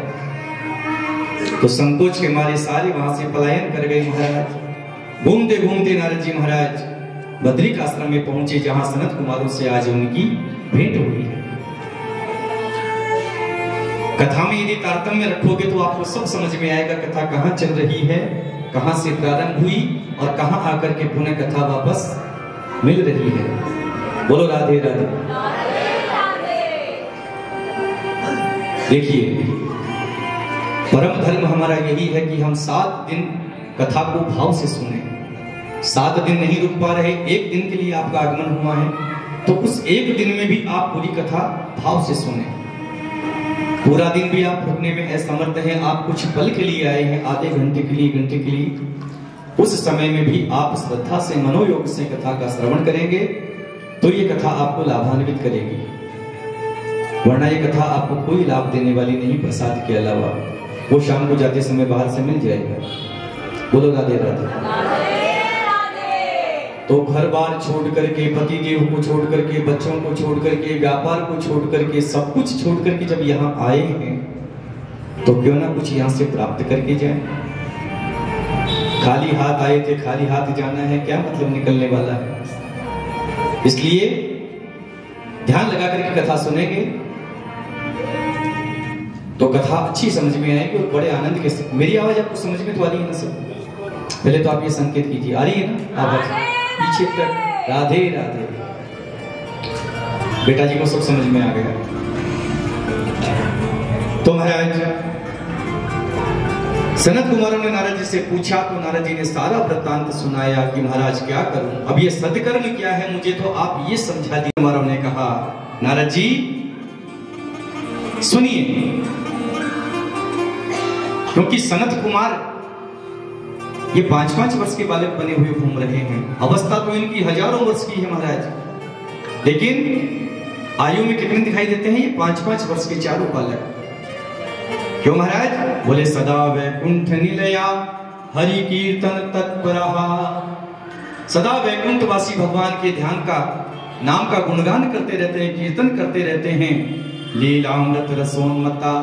[SPEAKER 1] तो संकोच के मारे सारे वहां से पलायन कर गए महाराज। घूमते घूमते नारद जी महाराज बद्रिक आश्रम में पहुंचे, जहां सनत कुमारों से आज उनकी भेंट हुई है। कथा में यदि तारतम्य रखोगे तो आपको सब समझ में आएगा कथा कहां चल रही है, कहां से प्रारंभ हुई और कहां आकर के पुनः कथा वापस मिल रही है। बोलो राधे राधे। देखिए, परम धर्म हमारा यही है कि हम 7 दिन कथा को भाव से सुने। 7 दिन नहीं रुक पा रहे, 1 दिन के लिए आपका आगमन हुआ है, तो उस 1 दिन में भी आप पूरी कथा भाव से सुने। पूरा दिन भी आप रुकने में असमर्थ हैं, आप कुछ पल के लिए आए हैं, आधे घंटे के लिए, घंटे के लिए, उस समय में भी आप श्रद्धा से, मनोयोग से कथा का श्रवण करेंगे तो ये कथा आपको लाभान्वित करेगी। वरना ये कथा आपको कोई लाभ देने वाली नहीं, प्रसाद के अलावा। वो शाम को जाते समय बाहर से मिल जाएगा। बोलो राधे राधे। तो घर बार छोड़ करके, पति देव को छोड़ करके, बच्चों को छोड़ करके, व्यापार को छोड़ करके, सब कुछ छोड़ करके जब यहाँ आए हैं तो क्यों ना कुछ यहाँ से प्राप्त करके जाएं। खाली हाथ आए थे, खाली हाथ जाना है, क्या मतलब निकलने वाला है। इसलिए ध्यान लगा करके कथा सुनेंगे तो कथा अच्छी समझ में आएगी और बड़े आनंद के साथ। मेरी आवाज आपको समझ में तो आ रही है ना सब? पहले तो आप ये संकेत कीजिए, आ रही है ना आवाज पीछे तक? राधे राधे। बेटा जी को सब समझ में आ गया। तो महाराज सनत कुमारों ने नारद जी से पूछा, तो नारद जी ने सारा वृत्तांत सुनाया कि महाराज क्या करूं, अब ये सत्कर्म क्या है, मुझे तो आप ये समझा दीजिए। कुमारों ने कहा, नारद जी सुनिए, क्योंकि सनत कुमार ये 5-5 वर्ष के बालक बने हुए घूम रहे हैं। अवस्था तो इनकी हजारों वर्ष की है महाराज, लेकिन आयु में कितने दिखाई देते हैं? ये 5-5 वर्ष के चारों बालक। क्यों महाराज? बोले सदा वैकुंठ निलया हरि कीर्तन तत्परहा। सदा वैकुंठवासी भगवान के ध्यान का, नाम का गुणगान करते रहते हैं, कीर्तन करते रहते हैं। लीलामृत रसोन्मत्ता,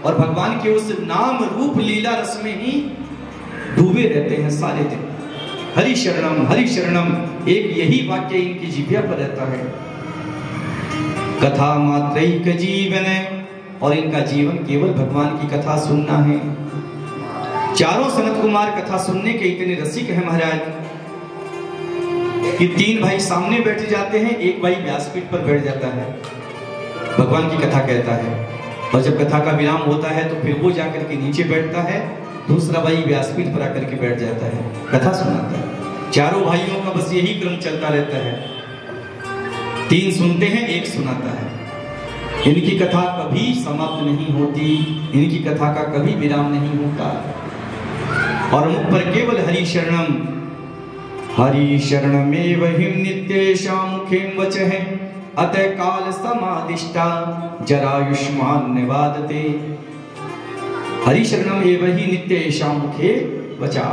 [SPEAKER 1] और भगवान के उस नाम रूप लीला रस में ही डूबे रहते हैं सारे दिन। हरि शरणम, एक यही वाक्य इनकी जिह्वा पर रहता है। कथा मात्रैक जीवन, और इनका जीवन केवल भगवान की कथा सुनना है। चारों सनत कुमार कथा सुनने के इतने रसिक हैं महाराज कि 3 भाई सामने बैठ जाते हैं, एक भाई व्यासपीठ पर बैठ जाता है, भगवान की कथा कहता है, और जब कथा का विराम होता है तो फिर वो जाकर के नीचे बैठता है, दूसरा भाई व्यासपीठ पर आकर के बैठ जाता है, कथा सुनाता है। चारों भाइयों का बस यही क्रम चलता रहता है। 3 सुनते हैं, 1 सुनाता है। इनकी कथा कभी समाप्त नहीं होती, इनकी कथा का कभी विराम नहीं होता। और मुख पर केवल हरि शरणम, हरि शरणमेव हिम नित्येषां मुखेन वचः अतः काल समादिष्टा जरायुष्मान निवादते। हरि शरणम एव ही नित्येषां मुखे वचा।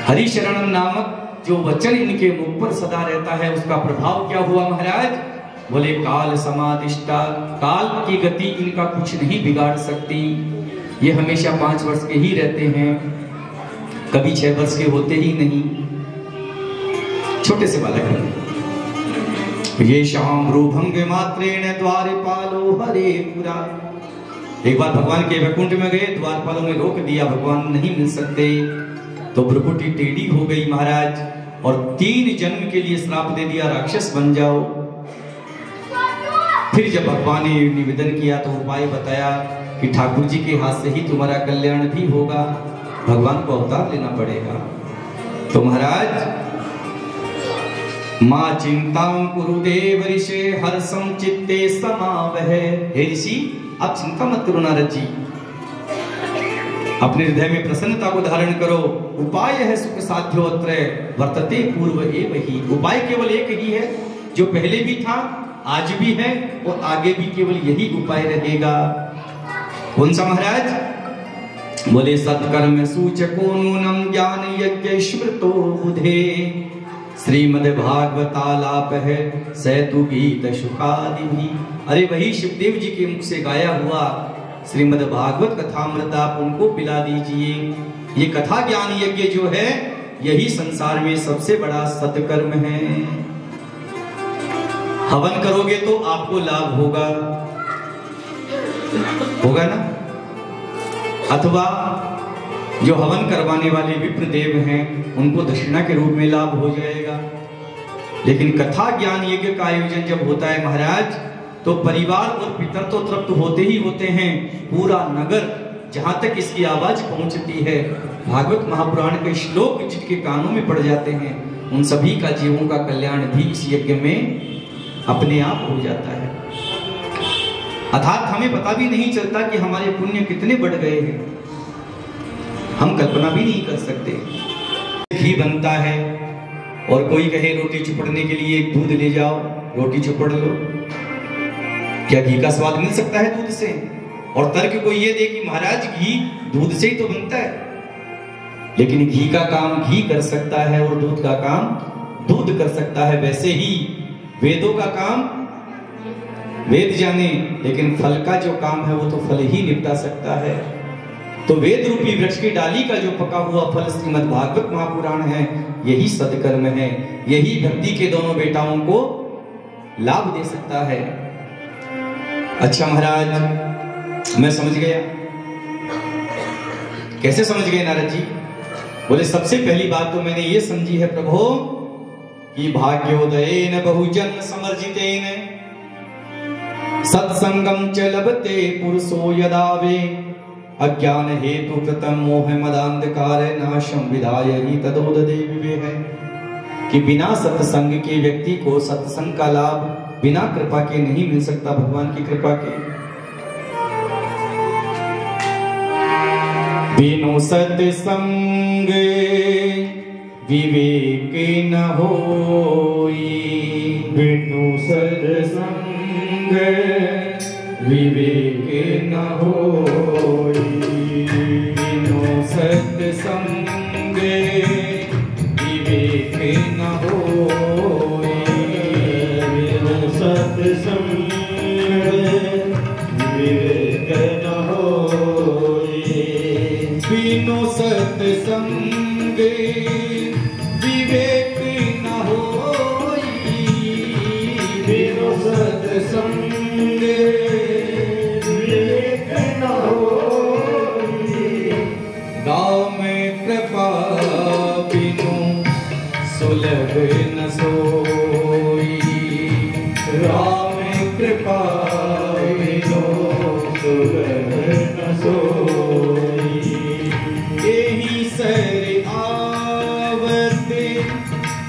[SPEAKER 1] हरि शरणम नामक जो वचन इनके मुख पर सदा रहता है, उसका प्रभाव क्या हुआ महाराज? बोले काल समादिष्टा, काल की गति इनका कुछ नहीं बिगाड़ सकती। ये हमेशा 5 वर्ष के ही रहते हैं, कभी 6 वर्ष के होते ही नहीं, छोटे से बालक हैं। ये शाम रूभंग मात्रेण द्वारपालो हरे पुरा। एक बार भगवान के वैकुंठ में गए, द्वारपालों ने रोक दिया, भगवान नहीं मिल सकते। तो भ्रुकुटी टेढ़ी हो गई महाराज, और 3 जन्म के लिए श्राप दे दिया, राक्षस बन जाओ। फिर जब भगवान ने निवेदन किया तो उपाय बताया कि ठाकुर जी के हाथ से ही तुम्हारा कल्याण भी होगा, भगवान को अवतार लेना पड़ेगा। तो महाराज मां चिंतां कुरु देव ऋषे हर्षं चित्ते समावह। हे ऋषि, आप चिंता मत करो नारद जी, अपने हृदय में प्रसन्नता को धारण करो। उपाय है सुख साध्यो अत्र वर्तते पूर्व एव ही। उपाय केवल एक ही है, जो पहले भी था, आज भी है और आगे भी केवल यही उपाय रहेगा। कौन सा महाराज? बोले सत्कर्म सूचको नूनम ज्ञान यज्ञ स्मृतो बुधे श्रीमद् भागवतालाप है सैतु गीत शुकादि भी। अरे वही शिवदेव जी के मुख से गाया हुआ श्रीमद् भागवत कथामृत आप उनको पिला दीजिए। ये कथा ज्ञान यज्ञ जो है, यही संसार में सबसे बड़ा सत्कर्म है। हवन करोगे तो आपको लाभ होगा, होगा ना? अथवा जो हवन करवाने वाले विप्र देव हैं, उनको दक्षिणा के रूप में लाभ हो जाएगा। लेकिन कथा ज्ञान यज्ञ का आयोजन जब होता है महाराज, तो परिवार और पितर तो तृप्त होते ही होते हैं, पूरा नगर जहां तक इसकी आवाज पहुंचती है, भागवत महापुराण के श्लोक जिनके कानों में पड़ जाते हैं, उन सभी का जीवों का कल्याण भी इस यज्ञ में अपने आप हो जाता है। अर्थात हमें पता भी नहीं चलता कि हमारे पुण्य कितने बढ़ गए हैं, हम कल्पना भी नहीं कर सकते। घी बनता है और कोई कहे रोटी चुपड़ने के लिए दूध ले जाओ, रोटी चुपड़ लो, क्या घी का स्वाद मिल सकता है दूध से? और तर्क कोई ये दे कि महाराज घी दूध से ही तो बनता है, लेकिन घी का काम घी कर सकता है और दूध का काम दूध कर सकता है। वैसे ही वेदों का काम वेद जाने, लेकिन फल का जो काम है वो तो फल ही निपटा सकता है। तो वेद रूपी वृक्ष की डाली का जो पका हुआ फल श्रीमद् भागवत महापुराण है, यही सत्कर्म है, यही भक्ति के दोनों बेटाओं को लाभ दे सकता है। अच्छा महाराज, मैं समझ गया। कैसे समझ गए नारद जी? बोले सबसे पहली बात तो मैंने ये समझी है प्रभु कि भाग्योदयेन बहुजन समर्जितेन सत्संगम च लभते पुरुषो यदा वे अज्ञान हेतु कृतम मोह मदांधकार नाशम विधाय ही तदोददे विवेह। कि बिना सत्संग के व्यक्ति को सत्संग का लाभ बिना कृपा के नहीं मिल सकता, भगवान की कृपा के। बिनु सत्संग विवेक न होई, बिनु सत्संग विवेक न होई, बिनु सत्संग विवेक न होई, बिनु सत्संग विवेक न होई, बिनु सत्संग विवेक न होई, बिनु सत्संग विवेक न होई। गाँव में कृपा बिनु सुलभ न सोई, राम कृपा बिनु सुलभ न सोई। यही सर आवत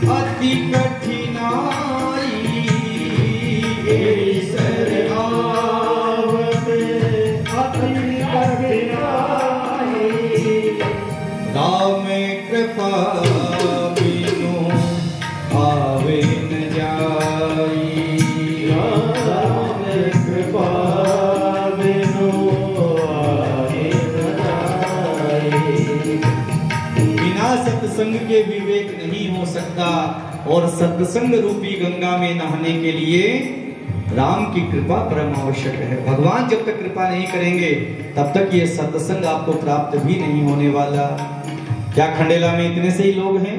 [SPEAKER 1] अति कठिनाई, यही सर आवत अति कठिनाई।
[SPEAKER 3] राम कृपा बिनु आवे न जाई, राम कृपा बिनु आवे न जाई। बिना सत्संग के विवेक नहीं हो सकता और सत्संग रूपी गंगा में नहाने के लिए राम की कृपा परम आवश्यक है। भगवान जब तक कृपा नहीं करेंगे तब तक ये सत्संग आपको प्राप्त भी नहीं होने वाला। क्या खंडेला में इतने से ही लोग हैं?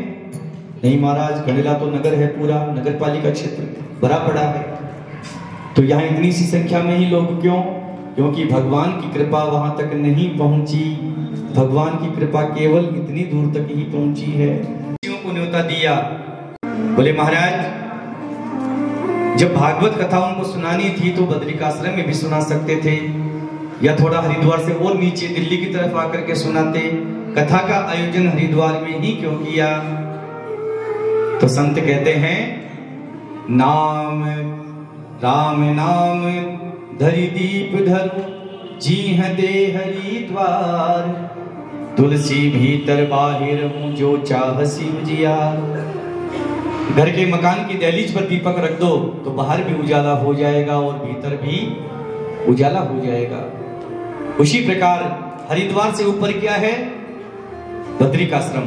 [SPEAKER 3] नहीं महाराज, खंडेला तो नगर है, पूरा नगर पालिका क्षेत्र भरा पड़ा है। तो यहाँ इतनी सी संख्या में ही लोग क्यों? क्योंकि भगवान की कृपा वहां तक नहीं पहुंची। भगवान की कृपा केवल इतनी दूर तक ही पहुंची है। को न्योता दिया, बोले महाराज जब भागवत कथा उनको सुनानी थी तो बद्रिकाश्रम में भी सुना सकते थे, या थोड़ा हरिद्वार से और नीचे दिल्ली की तरफ आकर के सुनाते। कथा का आयोजन हरिद्वार में ही क्यों किया? तो संत कहते हैं नाम राम नाम धरि दीप धरु जी हैं दे हरिद्वार, तुलसी भीतर बाहिर हूं जो चाह शिव जिया। घर के मकान की दहलीज पर दीपक रख दो तो बाहर भी उजाला हो जाएगा और भीतर भी उजाला हो जाएगा। उसी प्रकार हरिद्वार से ऊपर क्या है? बद्रिकाश्रम,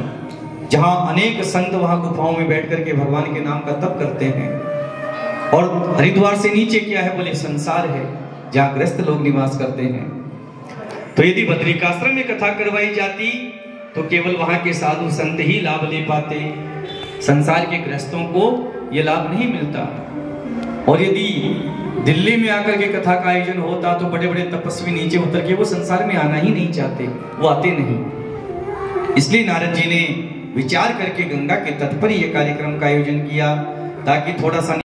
[SPEAKER 3] जहां अनेक संत वहां गुफाओं में बैठ करके भगवान के नाम का तप करते हैं। और हरिद्वार से नीचे क्या है? बोले संसार है, जहां ग्रस्त लोग निवास करते हैं। तो यदि बद्रिकाश्रम में कथा करवाई जाती तो केवल वहां के साधु संत ही लाभ ले पाते, संसार के गृहस्थों को यह लाभ नहीं मिलता। और यदि दिल्ली में आकर के कथा का आयोजन होता तो बड़े बड़े तपस्वी नीचे उतर के वो संसार में आना ही नहीं चाहते, वो आते नहीं। इसलिए नारद जी ने विचार करके गंगा के तट पर यह कार्यक्रम का आयोजन किया ताकि थोड़ा सा